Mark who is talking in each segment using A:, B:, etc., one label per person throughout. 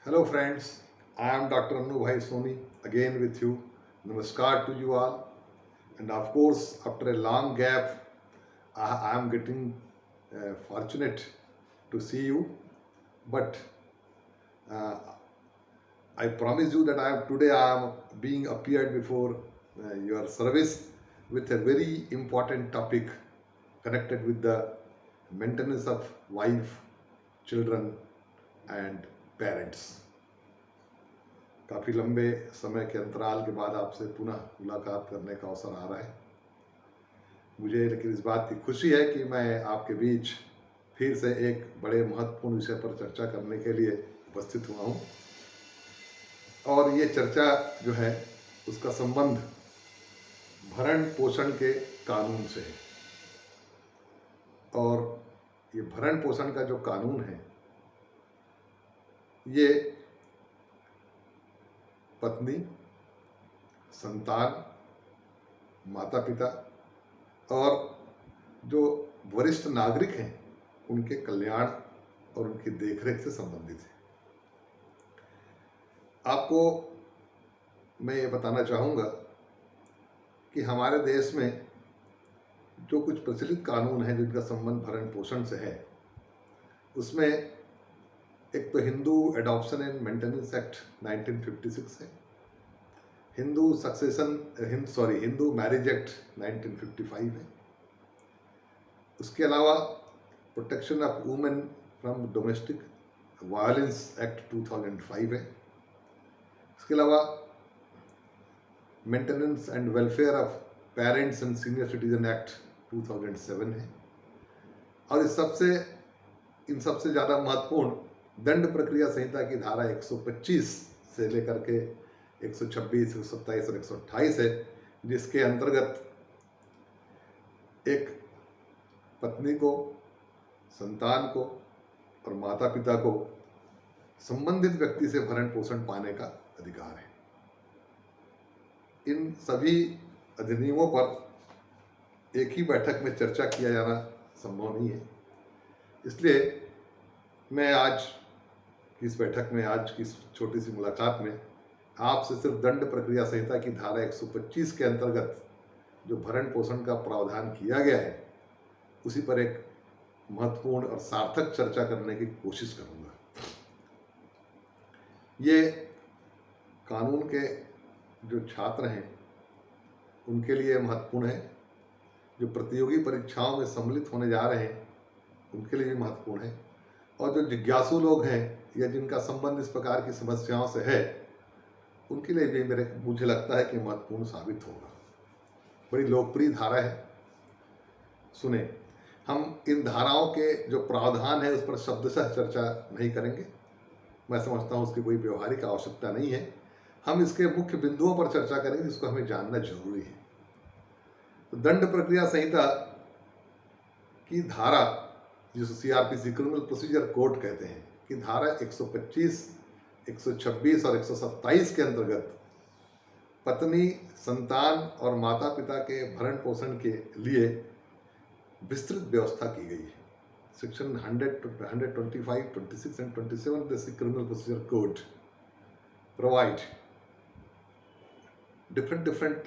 A: Hello friends, I am Dr. Anu Bhai Soni again with you. Namaskar to you all. And of course, after a long gap, I am getting fortunate to see you. But uh, I promise you that today I am being appeared before your service with a very important topic connected with the maintenance of wife, children, and parents. काफ़ी लंबे समय के अंतराल के बाद आपसे पुनः मुलाकात करने का अवसर आ रहा है। मुझे लेकिन इस बात की खुशी है कि मैं आपके बीच फिर से एक बड़े महत्वपूर्ण विषय पर चर्चा करने के लिए उपस्थित हुआ हूँ। और ये चर्चा जो है उसका संबंध भरण पोषण के कानून से है। और ये भरण पोषण का जो कानून है ये पत्नी, संतान, माता पिता और जो वरिष्ठ नागरिक हैं उनके कल्याण और उनकी देखरेख से संबंधित है। आपको मैं ये बताना चाहूँगा कि हमारे देश में जो कुछ प्रचलित कानून हैं जिनका संबंध भरण पोषण से है, उसमें एक तो Hindu adoption and maintenance act 1956 है, हिंदू मैरिज एक्ट 1955 है। उसके अलावा protection of women from domestic violence act 2005 है। इसके अलावा maintenance and welfare of parents and senior citizen act 2007 है। और इन सबसे ज़्यादा महत्वपूर्ण दंड प्रक्रिया संहिता की धारा 125 से लेकर के 126, 127 और 128 है, जिसके अंतर्गत एक पत्नी को, संतान को और माता पिता को संबंधित व्यक्ति से भरण पोषण पाने का अधिकार है। इन सभी अधिनियमों पर एक ही बैठक में चर्चा किया जाना संभव नहीं है, इसलिए मैं आज की इस बैठक में, आज की इस छोटी सी मुलाकात में आपसे सिर्फ दंड प्रक्रिया संहिता की धारा 125 के अंतर्गत जो भरण पोषण का प्रावधान किया गया है उसी पर एक महत्वपूर्ण और सार्थक चर्चा करने की कोशिश करूंगा। ये कानून के जो छात्र हैं उनके लिए महत्वपूर्ण है, जो प्रतियोगी परीक्षाओं में सम्मिलित होने जा रहे हैं उनके लिए भी महत्वपूर्ण है, और जो जिज्ञासु लोग हैं या जिनका संबंध इस प्रकार की समस्याओं से है उनके लिए भी मुझे लगता है कि महत्वपूर्ण साबित होगा। बड़ी लोकप्रिय धारा है। सुने, हम इन धाराओं के जो प्रावधान है उस पर शब्दशः चर्चा नहीं करेंगे, मैं समझता हूँ उसकी कोई व्यवहारिक आवश्यकता नहीं है। हम इसके मुख्य बिंदुओं पर चर्चा करेंगे जिसको हमें जानना जरूरी है। तो दंड प्रक्रिया संहिता की धारा, जिसे सीआरपीसी क्रिमिनल प्रोसीजर कोड कहते हैं, कि धारा 125, 126 और 127 के अंतर्गत पत्नी, संतान और माता पिता के भरण पोषण के लिए विस्तृत व्यवस्था की गई है। Section 125, 26 and 27 of the criminal procedure code provide different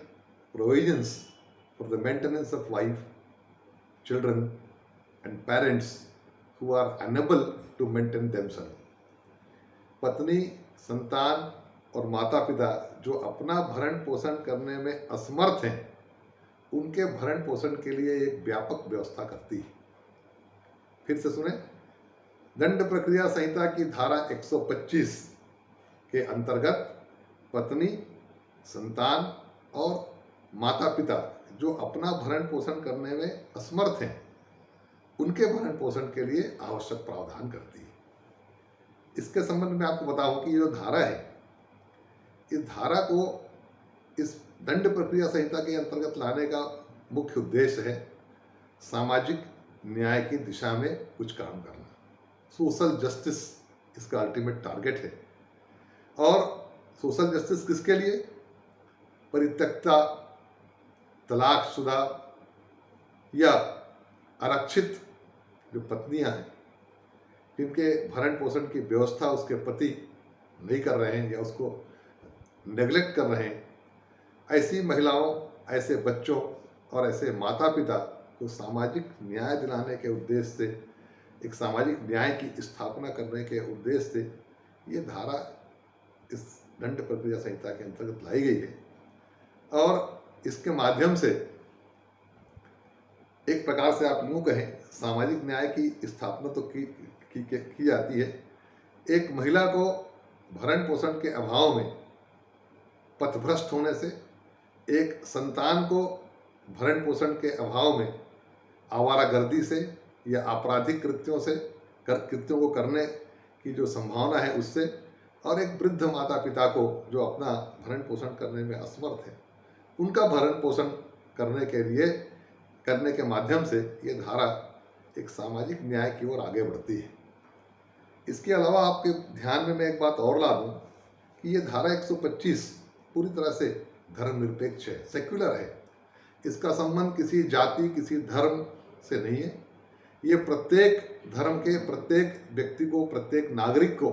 A: provisions for the maintenance of wife, children and parents who are unable to maintain themselves. पत्नी, संतान और माता पिता जो अपना भरण पोषण करने में असमर्थ हैं उनके भरण पोषण के लिए एक व्यापक व्यवस्था करती है। फिर से सुने, दंड प्रक्रिया संहिता की धारा 125 के अंतर्गत पत्नी, संतान और माता पिता जो अपना भरण पोषण करने में असमर्थ हैं उनके भरण पोषण के लिए आवश्यक प्रावधान करती है। इसके संबंध में आपको बताऊं कि जो धारा है, इस धारा को इस दंड प्रक्रिया संहिता के अंतर्गत लाने का मुख्य उद्देश्य है सामाजिक न्याय की दिशा में कुछ काम करना। सोशल जस्टिस इसका अल्टीमेट टारगेट है। और सोशल जस्टिस किसके लिए? परित्यक्ता, तलाकशुदा या आरक्षित जो पत्नियां हैं जिनके भरण पोषण की व्यवस्था उसके पति नहीं कर रहे हैं या उसको नेग्लेक्ट कर रहे हैं, ऐसी महिलाओं, ऐसे बच्चों और ऐसे माता पिता को सामाजिक न्याय दिलाने के उद्देश्य से, एक सामाजिक न्याय की स्थापना करने के उद्देश्य से ये धारा इस दंड प्रक्रिया संहिता के अंतर्गत लाई गई है। और इसके माध्यम से एक प्रकार से आप यूँ कहें सामाजिक न्याय की स्थापना तो की जाती है। एक महिला को भरण पोषण के अभाव में पथभ्रष्ट होने से, एक संतान को भरण पोषण के अभाव में आवारागर्दी से या आपराधिक कृत्यों को करने की जो संभावना है उससे, और एक वृद्ध माता पिता को जो अपना भरण पोषण करने में असमर्थ है, उनका भरण पोषण करने के माध्यम से ये धारा एक सामाजिक न्याय की ओर आगे बढ़ती है। इसके अलावा आपके ध्यान में मैं एक बात और ला दूं कि ये धारा 125 पूरी तरह से धर्मनिरपेक्ष है, सेक्युलर है। इसका संबंध किसी जाति, किसी धर्म से नहीं है। ये प्रत्येक धर्म के प्रत्येक व्यक्ति को, प्रत्येक नागरिक को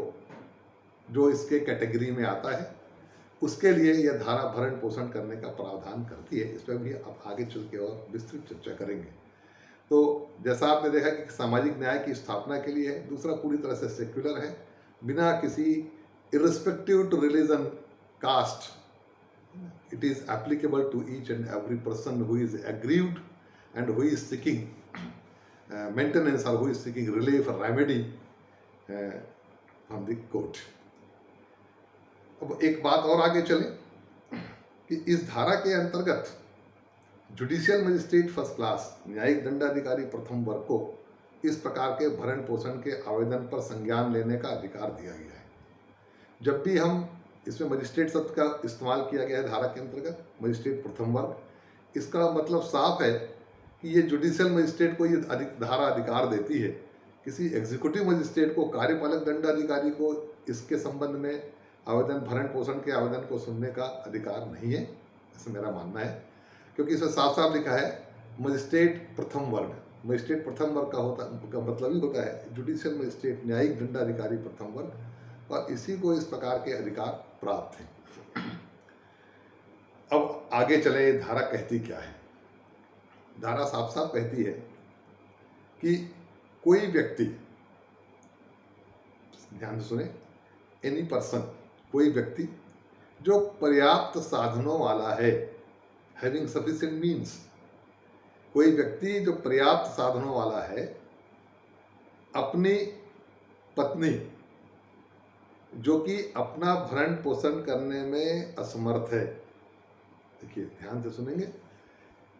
A: जो इसके कैटेगरी में आता है, उसके लिए यह धारा भरण पोषण करने का प्रावधान करती है। इस पर भी आप आगे चल के और विस्तृत चर्चा करेंगे। तो जैसा आपने देखा कि सामाजिक न्याय की स्थापना के लिए है, दूसरा पूरी तरह से सेक्युलर है, बिना किसी irrespective to religion, caste, it is applicable to each and every person who is aggrieved and who is seeking maintenance or who is seeking relief or remedy from the court. अब एक बात और आगे चले कि इस धारा के अंतर्गत जुडिशियल मजिस्ट्रेट फर्स्ट क्लास, न्यायिक दंडाधिकारी प्रथम वर्ग को इस प्रकार के भरण पोषण के आवेदन पर संज्ञान लेने का अधिकार दिया गया है। जब भी हम इसमें मजिस्ट्रेट शब्द का इस्तेमाल किया गया है धारा के अंतर्गत, मजिस्ट्रेट प्रथम वर्ग, इसका मतलब साफ है कि ये जुडिशियल मजिस्ट्रेट को ये धारा अधिकार देती है। किसी एग्जीक्यूटिव मजिस्ट्रेट को, कार्यपालक दंडाधिकारी को इसके संबंध में आवेदन, भरण पोषण के आवेदन को सुनने का अधिकार नहीं है, ऐसा मेरा मानना है। क्योंकि इसमें साफ साफ लिखा है मजिस्ट्रेट प्रथम वर्ग। मजिस्ट्रेट प्रथम वर्ग का मतलब ही होता है जुडिशियल मजिस्ट्रेट, न्यायिक दंडाधिकारी प्रथम वर्ग, और इसी को इस प्रकार के अधिकार प्राप्त हैं। अब आगे चले, धारा कहती क्या है। धारा साफ साफ कहती है कि कोई व्यक्ति, ध्यान से सुने, एनी पर्सन, कोई व्यक्ति जो पर्याप्त साधनों वाला है, हैविंग सफिशिएंट मीन्स, कोई व्यक्ति जो पर्याप्त साधनों वाला है, अपनी पत्नी जो कि अपना भरण पोषण करने में असमर्थ है, देखिए ध्यान से सुनेंगे,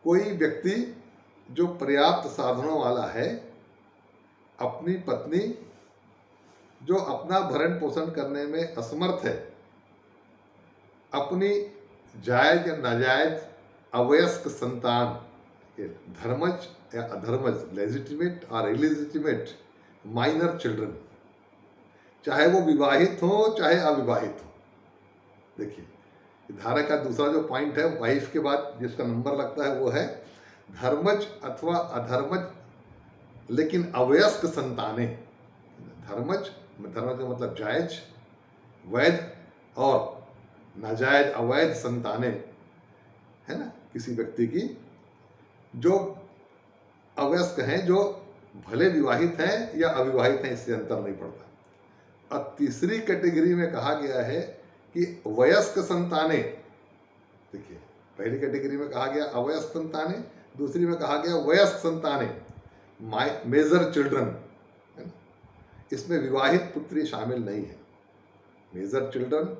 A: कोई व्यक्ति जो पर्याप्त साधनों वाला है, अपनी पत्नी जो अपना भरण पोषण करने में असमर्थ है, अपनी जायज या नाजायज अवयस्क संतान, धर्मज या अधर्मज, लेजिटिमेट और इलेजिटिमेट माइनर चिल्ड्रन, चाहे वो विवाहित हो चाहे अविवाहित हो। देखिए धारा का दूसरा जो पॉइंट है, वाइफ के बाद जिसका नंबर लगता है वो है धर्मज अथवा अधर्मज लेकिन अवयस्क संतानें। धर्मज का मतलब जायज, वैध, और नाजायज अवैध संतानें, है ना, किसी व्यक्ति की जो अवयस्क हैं, जो भले विवाहित हैं या अविवाहित हैं, इससे अंतर नहीं पड़ता। और तीसरी कैटेगरी में कहा गया है कि वयस्क संतानें। देखिए पहली कैटेगरी में कहा गया अवयस्क संतानें, दूसरी में कहा गया वयस्क संतानें, मेजर चिल्ड्रन, है ना। इसमें विवाहित पुत्री शामिल नहीं है। मेजर चिल्ड्रन,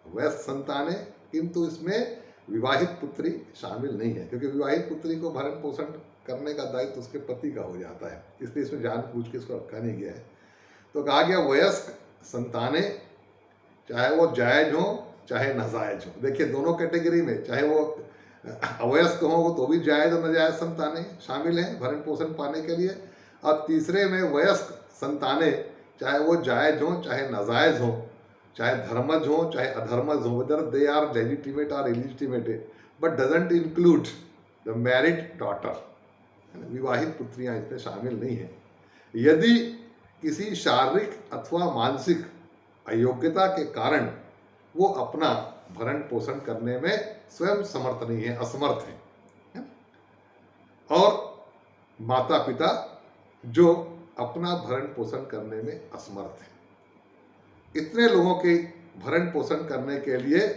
A: वयस्क संतानें, किंतु इसमें विवाहित पुत्री शामिल नहीं है, क्योंकि विवाहित पुत्री को भरण पोषण करने का दायित्व उसके पति का हो जाता है, इसलिए इसमें जानबूझ के इसको रखा नहीं गया है। तो कहा गया वयस्क संतानें, चाहे वो जायज हो चाहे नाजायज हो। देखिए दोनों कैटेगरी में, चाहे वो अवयस्क हो तो भी जायज और नाजायज संतानें शामिल हैं भरण पोषण पाने के लिए, और तीसरे में वयस्क संतानें, चाहे वो जायज हो चाहे नाजायज हो, चाहे धर्मज हो चाहे अधर्मज हो, वेदर दे आर लेजिटिमेट और illegitimate, but doesn't include the married daughter, विवाहित पुत्रियां इसमें शामिल नहीं है। यदि किसी शारीरिक अथवा मानसिक अयोग्यता के कारण वो अपना भरण पोषण करने में स्वयं समर्थ नहीं है, असमर्थ है। और माता पिता जो अपना भरण पोषण करने में असमर्थ है। इतने लोगों के भरण पोषण करने के लिए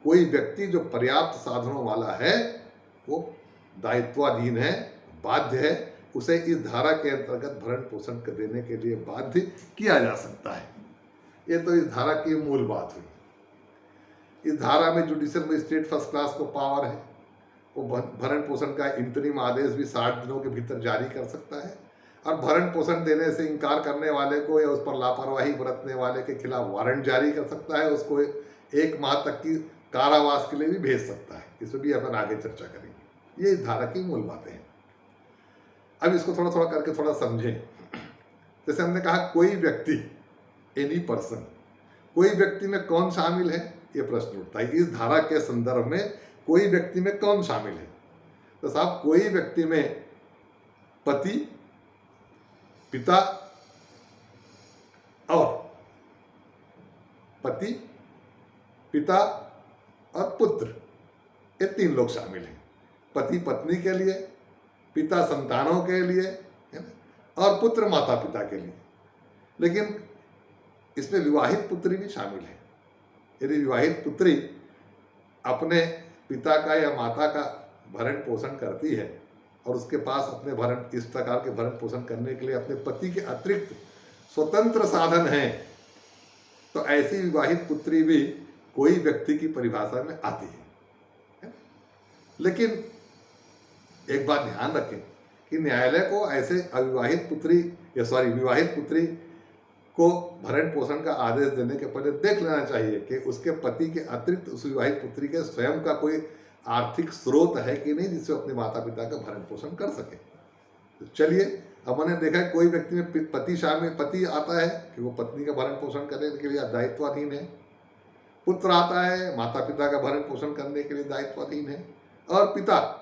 A: कोई व्यक्ति जो पर्याप्त साधनों वाला है वो दायित्वाधीन है, बाध्य है, उसे इस धारा के अंतर्गत भरण पोषण देने के लिए बाध्य किया जा सकता है। ये तो इस धारा की मूल बात हुई। इस धारा में जुडिशियल मजिस्ट्रेट फर्स्ट क्लास को पावर है, वो भरण पोषण का इंतरिम आदेश भी 60 दिनों के भीतर जारी कर सकता है, और भरण पोषण देने से इनकार करने वाले को या उस पर लापरवाही बरतने वाले के खिलाफ वारंट जारी कर सकता है, उसको 1 माह तक की कारावास के लिए भी भेज सकता है। इस पर भी अपन आगे चर्चा करेंगे। ये इस धारा की मूल बातें हैं। अब इसको थोड़ा थोड़ा करके थोड़ा समझें। जैसे हमने कहा कोई व्यक्ति, एनी पर्सन, कोई व्यक्ति में कौन शामिल है, ये प्रश्न उठता है। इस धारा के संदर्भ में कोई व्यक्ति में कौन शामिल है? तो साहब कोई व्यक्ति में पति, पिता और पति, पिता और पुत्र, ये 3 लोग शामिल हैं। पति पत्नी के लिए, पिता संतानों के लिए, है ना, और पुत्र माता पिता के लिए। लेकिन इसमें विवाहित पुत्री भी शामिल है। यदि विवाहित पुत्री अपने पिता का या माता का भरण पोषण करती है और उसके पास अपने भरण, इस प्रकार के भरण पोषण करने के लिए अपने पति के अतिरिक्त स्वतंत्र साधन हैं, तो ऐसी विवाहित पुत्री भी कोई व्यक्ति की परिभाषा में आती है। लेकिन एक बात ध्यान रखें कि न्यायालय को ऐसे अविवाहित पुत्री विवाहित पुत्री को भरण पोषण का आदेश देने के पहले देख लेना चाहिए कि उसके पति के अतिरिक्त उस विवाहित पुत्री के स्वयं का कोई आर्थिक स्रोत है कि नहीं जिससे अपने माता पिता का भरण पोषण कर सके। तो चलिए, अब मैंने देखा है कोई व्यक्ति में पति आता है कि वो पत्नी का भरण पोषण करने के लिए दायित्वाधीन है, पुत्र आता है माता पिता का भरण पोषण करने के लिए दायित्वाधीन है, और पिता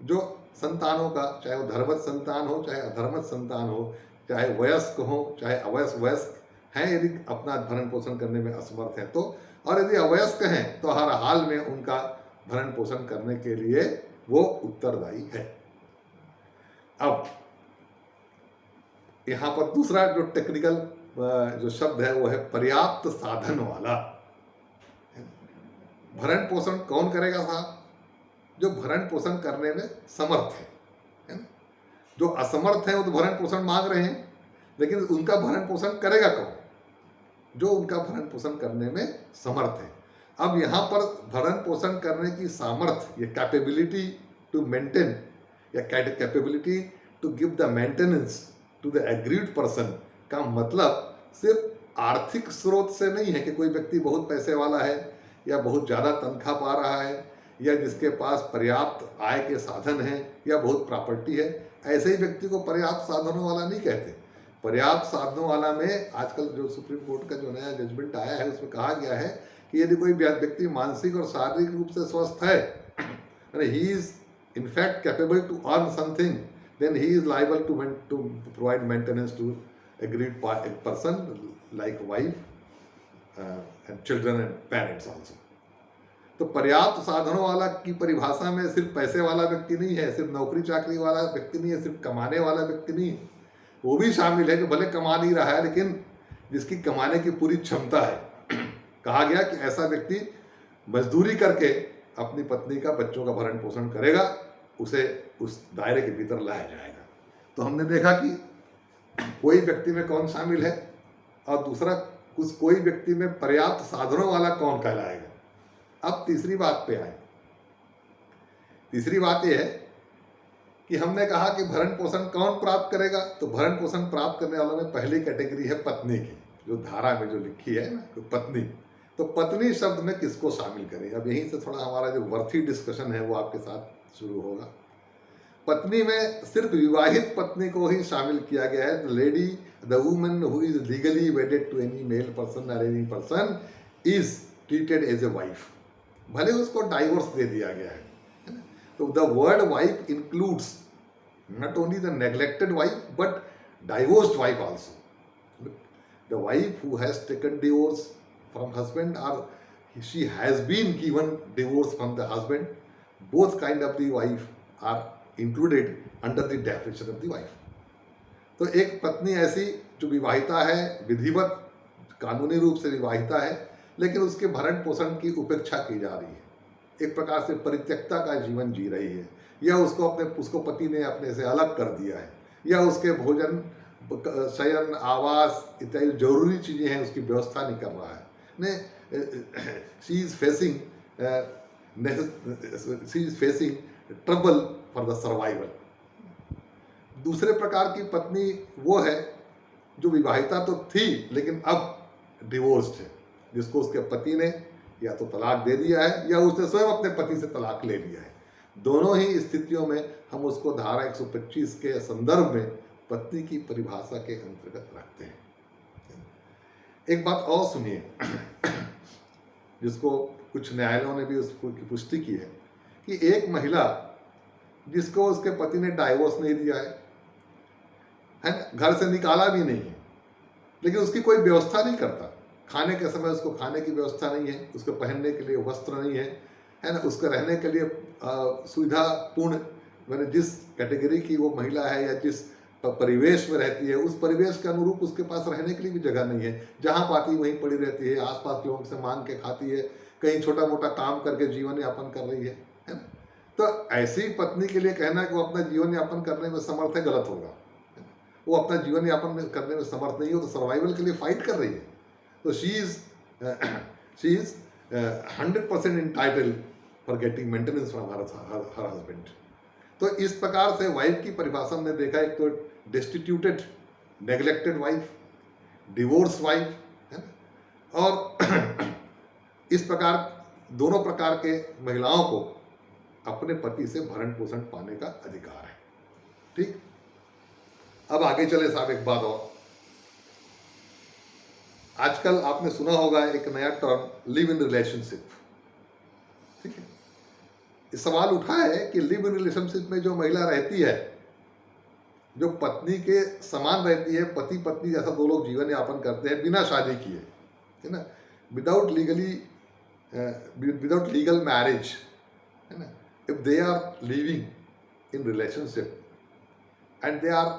A: जो संतानों का, चाहे वो धर्मस्थ संतान हो चाहे अधर्मस्थ संतान हो, चाहे वयस्क हो चाहे अवयस्क हैं, यदि अपना भरण पोषण करने में असमर्थ है तो, और यदि अवयस्क हैं तो हर हाल में उनका भरण पोषण करने के लिए वो उत्तरदायी है। अब यहाँ पर दूसरा जो टेक्निकल जो शब्द है वो है पर्याप्त साधन वाला। भरण पोषण कौन करेगा साहब? जो भरण पोषण करने में समर्थ है ना। जो असमर्थ है वो तो भरण पोषण मांग रहे हैं, लेकिन उनका भरण पोषण करेगा कौन? जो उनका भरण पोषण करने में समर्थ है। अब यहाँ पर भरण पोषण करने की सामर्थ्य, ये कैपेबिलिटी टू मेंटेन या capability to give the maintenance to the agreed person का मतलब सिर्फ आर्थिक स्रोत से नहीं है कि कोई व्यक्ति बहुत पैसे वाला है या बहुत ज़्यादा तनख्वाह पा रहा है या जिसके पास पर्याप्त आय के साधन हैं या बहुत प्रॉपर्टी है, ऐसे ही व्यक्ति को पर्याप्त साधनों वाला नहीं कहते। पर्याप्त साधनों वाला में आजकल जो सुप्रीम कोर्ट का जो नया जजमेंट आया है उसमें कहा गया है कि यदि कोई व्यक्ति मानसिक और शारीरिक रूप से स्वस्थ है, he is in fact capable to earn something, then he is liable to provide maintenance to agreed person like wife and children and parents also. तो पर्याप्त साधनों वाला की परिभाषा में सिर्फ पैसे वाला व्यक्ति नहीं है, सिर्फ नौकरी चाकरी वाला व्यक्ति नहीं है, सिर्फ कमाने वाला व्यक्ति नहीं है, वो भी शामिल है जो भले कमा नहीं रहा है लेकिन जिसकी कमाने की पूरी क्षमता है। कहा गया कि ऐसा व्यक्ति मजदूरी करके अपनी पत्नी का, बच्चों का भरण पोषण करेगा, उसे उस दायरे के भीतर लाया जाएगा। तो हमने देखा कि कोई व्यक्ति में कौन शामिल है और दूसरा कोई व्यक्ति में पर्याप्त साधनों वाला कौन कहलाएगा। अब तीसरी बात पे आए। तीसरी बात यह है कि हमने कहा कि भरण पोषण कौन प्राप्त करेगा, तो भरण पोषण प्राप्त करने वालों में पहली कैटेगरी है पत्नी की, जो धारा में जो लिखी है ना, तो पत्नी। तो पत्नी शब्द में किसको शामिल करें? अब यहीं से थोड़ा हमारा जो वर्थी डिस्कशन है वो आपके साथ शुरू होगा। पत्नी में सिर्फ विवाहित पत्नी को ही शामिल किया गया है। The lady, the woman who is legally wedded to any male person और any person is treated as a wife, भले उसको डाइवोर्स दे दिया गया है ना। तो the word wife includes not only the neglected wife but divorced wife also. The wife who has taken divorce from husband, or she has been given divorce from the husband, both kind of the wife are included under the definition of the wife. तो एक पत्नी ऐसी जो विवाहिता है, विधिवत कानूनी रूप से विवाहिता है, लेकिन उसके भरण पोषण की उपेक्षा की जा रही है, एक प्रकार से परित्यक्ता का जीवन जी रही है, या उसको पति ने अपने से अलग कर दिया है, या उसके भोजन, शयन, आवास इत्यादि जरूरी चीज़ें हैं उसकी व्यवस्था नहीं कर रहा है, ने she is facing trouble for the survival. दूसरे प्रकार की पत्नी वो है जो विवाहिता तो थी लेकिन अब डिवोर्स्ड है, जिसको उसके पति ने या तो तलाक दे दिया है या उसने स्वयं अपने पति से तलाक ले लिया है. दोनों ही स्थितियों में हम उसको धारा 125 के संदर्भ में पत्नी की परिभाषा के अंतर्गत रखते हैं. एक बात और सुनिए जिसको कुछ न्यायालयों ने भी उसको की पुष्टि की है कि एक महिला जिसको उसके पति ने डाइवोर्स नहीं दिया है ना, घर से निकाला भी नहीं है, लेकिन उसकी कोई व्यवस्था नहीं करता, खाने के समय उसको खाने की व्यवस्था नहीं है, उसको पहनने के लिए वस्त्र नहीं है ना, उसको रहने के लिए सुविधापूर्ण, मैंने जिस कैटेगरी की वो महिला है या जिस परिवेश में रहती है उस परिवेश के अनुरूप उसके पास रहने के लिए भी जगह नहीं है, जहाँ पाती वहीं पड़ी रहती है, आसपास लोगों से मांग के खाती है, कहीं छोटा मोटा काम करके जीवन यापन कर रही है ना. तो ऐसी पत्नी के लिए कहना कि वो अपना जीवन यापन करने में समर्थ है गलत होगा. वो अपना जीवन यापन करने में समर्थ नहीं हो तो सर्वाइवल के लिए फाइट कर रही है. तो she is 100% entitled for getting maintenance from her husband. तो इस प्रकार से वाइफ की परिभाषा में देखा, एक तो डेस्टिट्यूटेड नेग्लेक्टेड वाइफ, डिवोर्स वाइफ है ना, और इस प्रकार दोनों प्रकार के महिलाओं को अपने पति से भरण पोषण पाने का अधिकार है. ठीक, अब आगे चले साहब. एक बात और, आजकल आपने सुना होगा एक नया टर्म लिव इन रिलेशनशिप. ठीक है, इस सवाल उठा है कि लिव इन रिलेशनशिप में जो महिला रहती है, जो पत्नी के समान रहती है, पति पत्नी जैसा दो लोग जीवन यापन करते हैं बिना शादी किए, है ना, विदाउट लीगल मैरिज, है ना, if they are living in relationship and they are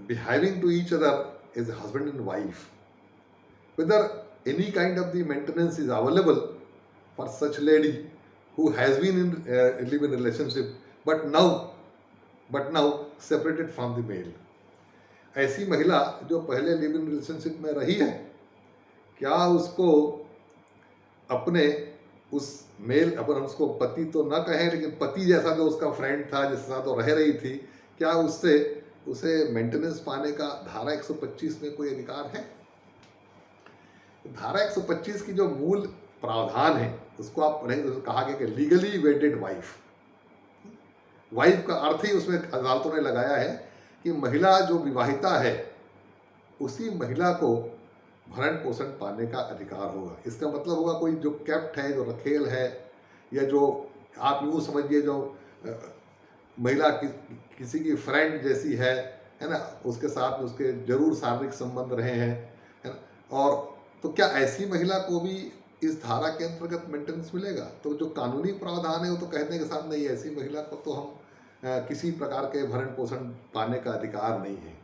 A: behaving to each other as a husband and wife, whether any kind of the maintenance is available for such lady who has been in live in relationship but now separated from the male. ऐसी महिला जो पहले live in relationship में रही है, क्या उसको अपने उस मेल, अपन हम उसको पति तो ना कहें लेकिन पति जैसा जो उसका फ्रेंड था जिसके साथ वो रह रही थी, क्या उसे मेंटेनेंस पाने का धारा 125 में कोई अधिकार है? धारा 125 की जो मूल प्रावधान है उसको आप पढ़ेंगे तो कहा गया कि लीगली वेटेड वाइफ. वाइफ का अर्थ ही उसमें अदालतों ने लगाया है कि महिला जो विवाहिता है उसी महिला को भरण पोषण पाने का अधिकार होगा. इसका मतलब होगा कोई जो कैप्ट है, जो रखेल है, या जो आप यूँ समझिए जो महिला किसी की फ्रेंड जैसी है ना, उसके साथ उसके जरूर शारीरिक संबंध रहे हैं, है ना, और तो क्या ऐसी महिला को भी इस धारा के अंतर्गत मेंटेनेंस मिलेगा? तो जो कानूनी प्रावधान है वो तो कहने के साथ नहीं, ऐसी महिला को तो हम किसी प्रकार के भरण पोषण पाने का अधिकार नहीं है.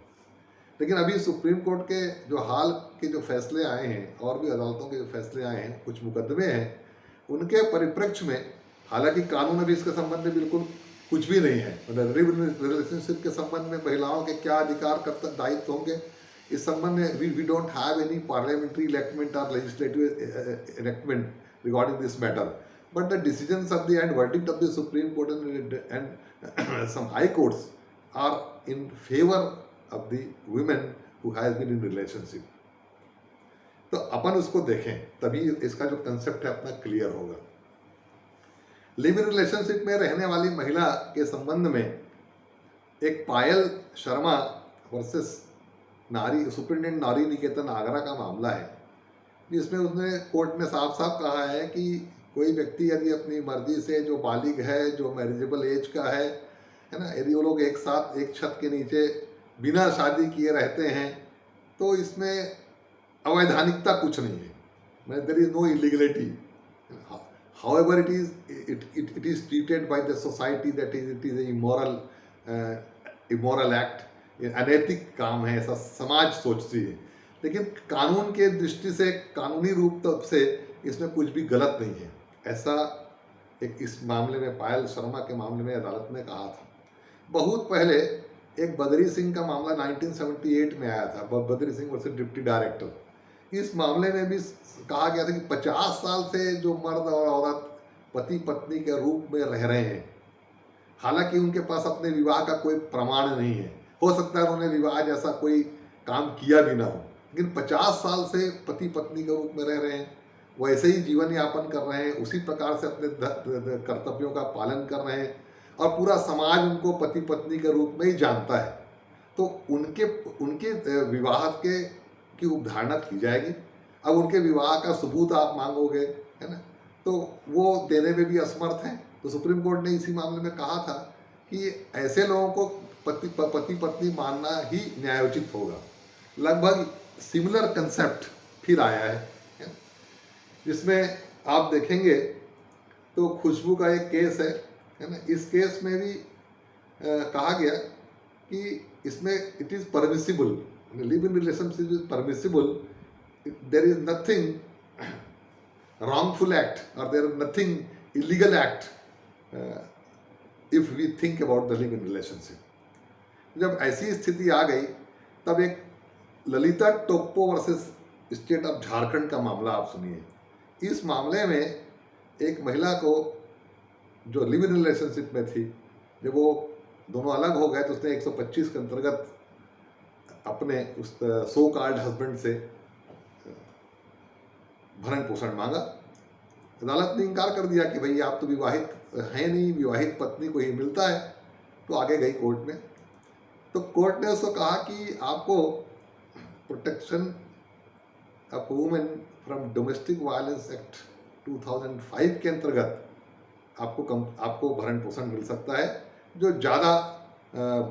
A: लेकिन अभी सुप्रीम कोर्ट के जो हाल के जो फैसले आए हैं और भी अदालतों के जो फैसले आए हैं, कुछ मुकदमे हैं, उनके परिप्रेक्ष्य में, हालांकि कानून अभी इसके संबंध में बिल्कुल कुछ भी नहीं है, मतलब रिलेशनशिप के संबंध में महिलाओं के क्या अधिकार कर्तव्य दायित्व होंगे इस संबंध में we don't have any parliamentary enactment और legislative enactment regarding this matter, but the decisions of the and verdict of the supreme court and some high courts are in favour of the women who has been in relationship. तो अपन उसको देखें तभी इसका जो concept है अपना clear होगा. Live in relationship में रहने वाली महिला के संबंध में एक पायल शर्मा वर्सेस सुप्रिंटेंडेंट नारी निकेतन आगरा का मामला है, जिसमें उसने कोर्ट ने साफ साफ कहा है कि कोई व्यक्ति यदि अपनी मर्जी से जो बालिग है, जो मैरिजेबल एज का है ना, यदि वो लोग एक साथ एक छत के नीचे बिना शादी किए रहते हैं तो इसमें अवैधानिकता कुछ नहीं है, there is no illegality. However, it is treated by the society that it is a immoral act, ये अनैतिक काम है, ऐसा समाज सोचती है. लेकिन कानून के दृष्टि से, कानूनी रूप तक से इसमें कुछ भी गलत नहीं है. ऐसा एक इस मामले में, पायल शर्मा के मामले में अदालत ने कहा था. बहुत पहले एक बद्री सिंह का मामला 1978 में आया था, Badri Singh versus deputy director. इस मामले में भी कहा गया था कि 50 साल से जो मर्द और औरत पति पत्नी के रूप में रह रहे हैं, हालांकि उनके पास अपने विवाह का कोई प्रमाण नहीं है, हो सकता है उन्होंने विवाह जैसा कोई काम किया भी ना हो, लेकिन 50 साल से पति पत्नी के रूप में रह रहे हैं, वैसे ही जीवन यापन कर रहे हैं, उसी प्रकार से अपने कर्तव्यों का पालन कर रहे हैं, और पूरा समाज उनको पति पत्नी के रूप में ही जानता है. तो उनके विवाह की उपधारणा की जाएगी. अब उनके विवाह का सबूत आप मांगोगे, है ना, तो वो देने में भी असमर्थ हैं. तो सुप्रीम कोर्ट ने इसी मामले में कहा था कि ऐसे लोगों को पति पत्नी मानना ही न्यायोचित होगा. लगभग सिमिलर कंसेप्ट फिर आया है, जिसमें आप देखेंगे तो खुशबू का एक केस है ना. इस केस में भी कहा गया कि इसमें it is permissible, live in relationship is permissible, there is nothing wrongful act or there is nothing illegal act if we think about the live-in relationship. जब ऐसी स्थिति आ गई तब एक Lalita Toppo versus state of Jharkhand का मामला आप सुनिए. इस मामले में एक महिला को जो लिव इन रिलेशनशिप में थी, जब वो दोनों अलग हो गए तो उसने 125 के अंतर्गत अपने उस सो कॉल्ड हस्बैंड से भरण पोषण मांगा. अदालत ने इनकार कर दिया कि भाई आप तो विवाहित हैं नहीं, विवाहित पत्नी को ही मिलता है. तो आगे गई कोर्ट में, तो कोर्ट ने उसको कहा कि आपको protection of women from domestic violence act 2005 के अंतर्गत आपको भरण पोषण मिल सकता है, जो ज़्यादा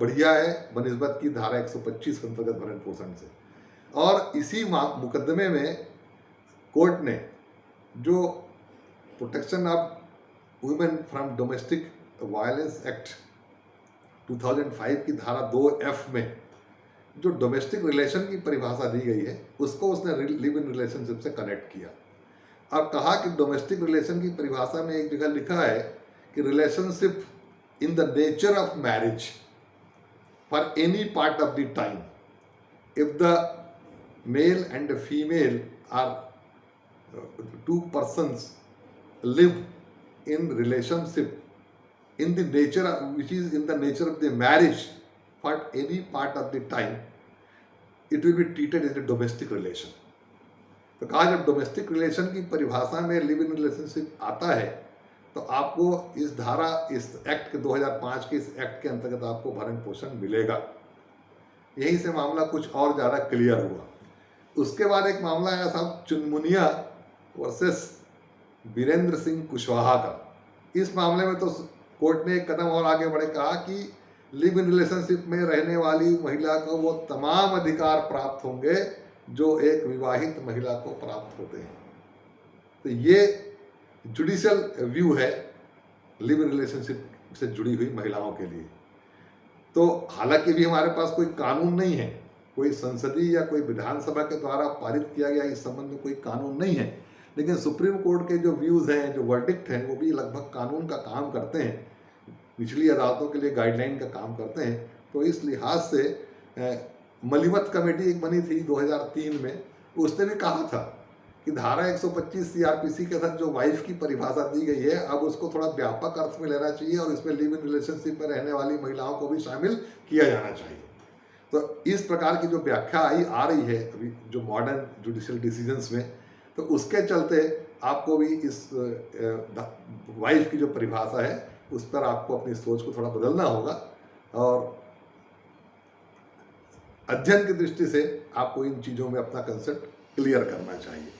A: बढ़िया है बनिस्बत की धारा 125 के अंतर्गत भरण पोषण से. और इसी मुकदमे में कोर्ट ने जो protection of women from domestic violence act 2005 की धारा 2F में जो डोमेस्टिक रिलेशन की परिभाषा दी गई है, उसको उसने लिव इन रिलेशनशिप से कनेक्ट किया और कहा कि डोमेस्टिक रिलेशन की परिभाषा में एक जगह लिखा है कि relationship in the nature of marriage for any part of the time if the male and female are two persons live in relationship in the nature which is in the nature of the marriage for any part of the time, it will be treated as a domestic relation. तो कहा जब domestic relation की परिभाषा में live in relationship आता है तो आपको इस धारा, इस एक्ट के 2005 के इस एक्ट के अंतर्गत आपको भरण पोषण मिलेगा. यहीं से मामला कुछ और ज़्यादा क्लियर हुआ. उसके बाद एक मामला आया साहब चुनमुनिया वर्सेस वीरेंद्र सिंह कुशवाहा का. इस मामले में तो कोर्ट ने एक कदम और आगे बढ़े, कहा कि लिव इन रिलेशनशिप में रहने वाली महिला को वो तमाम अधिकार प्राप्त होंगे जो एक विवाहित महिला को प्राप्त होते हैं. तो ये जुडिशियल व्यू है लिव इन रिलेशनशिप से जुड़ी हुई महिलाओं के लिए. तो हालांकि भी हमारे पास कोई कानून नहीं है, कोई संसदीय या कोई विधानसभा के द्वारा पारित किया गया इस संबंध में कोई कानून नहीं है, लेकिन सुप्रीम कोर्ट के जो व्यूज़ हैं, जो वर्डिक्ट हैं, वो भी लगभग कानून का काम करते हैं, निचली अदालतों के लिए गाइडलाइन का काम करते हैं. तो इस लिहाज से मलिमत कमेटी एक बनी थी 2003 में, उसने भी कहा था कि धारा 125 CRPC के तहत जो वाइफ की परिभाषा दी गई है, अब उसको थोड़ा व्यापक अर्थ में लेना चाहिए और इसमें लिव इन रिलेशनशिप में रहने वाली महिलाओं को भी शामिल किया जाना चाहिए. तो इस प्रकार की जो व्याख्या आ रही है अभी जो मॉडर्न जुडिशियल डिसीजंस में, तो उसके चलते आपको भी इस वाइफ की जो परिभाषा है उस पर आपको अपनी सोच को थोड़ा बदलना होगा और अध्ययन की दृष्टि से आपको इन चीज़ों में अपना कंसेप्ट क्लियर करना चाहिए.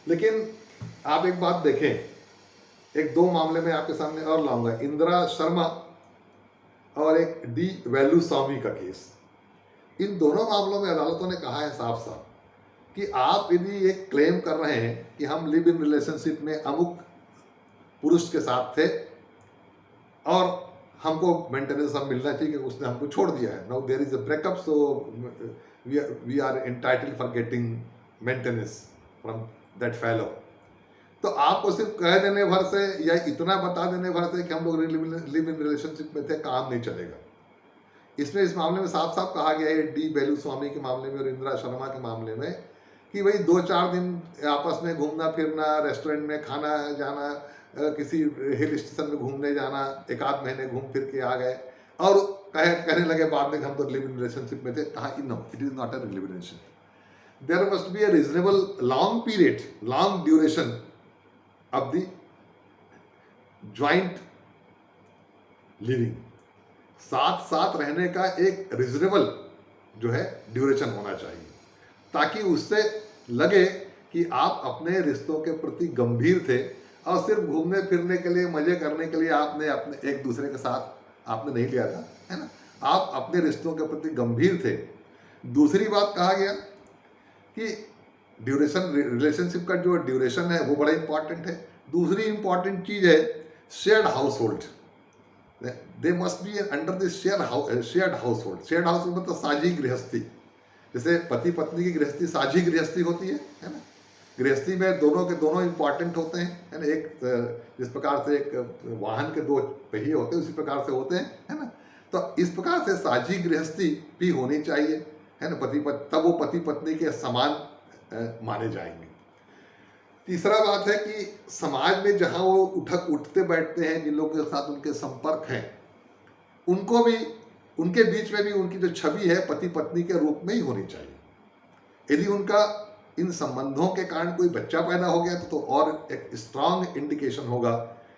A: लेकिन आप एक बात देखें, एक दो मामले में आपके सामने और लाऊंगा, इंदिरा शर्मा और एक D. वेलुस्वामी का केस. इन दोनों मामलों में अदालतों ने कहा है साफ साफ कि आप यदि ये क्लेम कर रहे हैं कि हम लिव इन रिलेशनशिप में अमुक पुरुष के साथ थे और हमको मेंटेनेंस अब मिलना चाहिए कि उसने हमको छोड़ दिया है, now there is a breakup, so we are entitled for getting maintenance from that fellow. तो आपको सिर्फ कह देने भर से या इतना बता देने भर से कि हम लोग लिव इन रिलेशनशिप में थे, काम नहीं चलेगा। इसमें इस मामले में साफ साफ कहा गया है, डी बेलुस्वामी के मामले में और इंदिरा शर्मा के मामले में, कि भाई 2-4 दिन आपस में घूमना फिरना, रेस्टोरेंट में खाना जाना, किसी हिल स्टेशन में घूमने जाना, 1-8 महीने घूम फिर के आ गए और कहने लगे बाद में कि हम तो लिव इन रिलेशनशिप में थे। कहा no, it is not a live in relationship. There must be a reasonable long period, long duration of the joint living. साथ साथ रहने का एक रिजनेबल जो है ड्यूरेशन होना चाहिए, ताकि उससे लगे कि आप अपने रिश्तों के प्रति गंभीर थे और सिर्फ घूमने फिरने के लिए, मजे करने के लिए आपने अपने एक दूसरे के साथ आपने नहीं लिया था, है ना। आप अपने रिश्तों के प्रति गंभीर थे। दूसरी बात कहा गया कि ड्यूरेशन, रिलेशनशिप का जो ड्यूरेशन है वो बड़ा इंपॉर्टेंट है। दूसरी इंपॉर्टेंट चीज है shared house hold. They must be under the shared house hold. Shared house hold मतलब साझी गृहस्थी। जैसे पति पत्नी की गृहस्थी साझी गृहस्थी होती है ना। गृहस्थी में दोनों के दोनों इंपॉर्टेंट होते हैं, है ना। एक जिस प्रकार से एक वाहन के 2 पहिए होते हैं उसी प्रकार से होते हैं, है ना। तो इस प्रकार से साझी गृहस्थी भी होनी चाहिए, है ना। तब वो पति पत्नी के समान माने जाएंगे। तीसरा बात है कि समाज में जहां वो उठते बैठते हैं, जिन लोगों के साथ उनके संपर्क हैं, उनको भी, उनके बीच में भी उनकी जो छवि है पति पत्नी के रूप में ही होनी चाहिए। यदि उनका इन संबंधों के कारण कोई बच्चा पैदा हो गया तो और एक स्ट्रांग इंडिकेशन होगा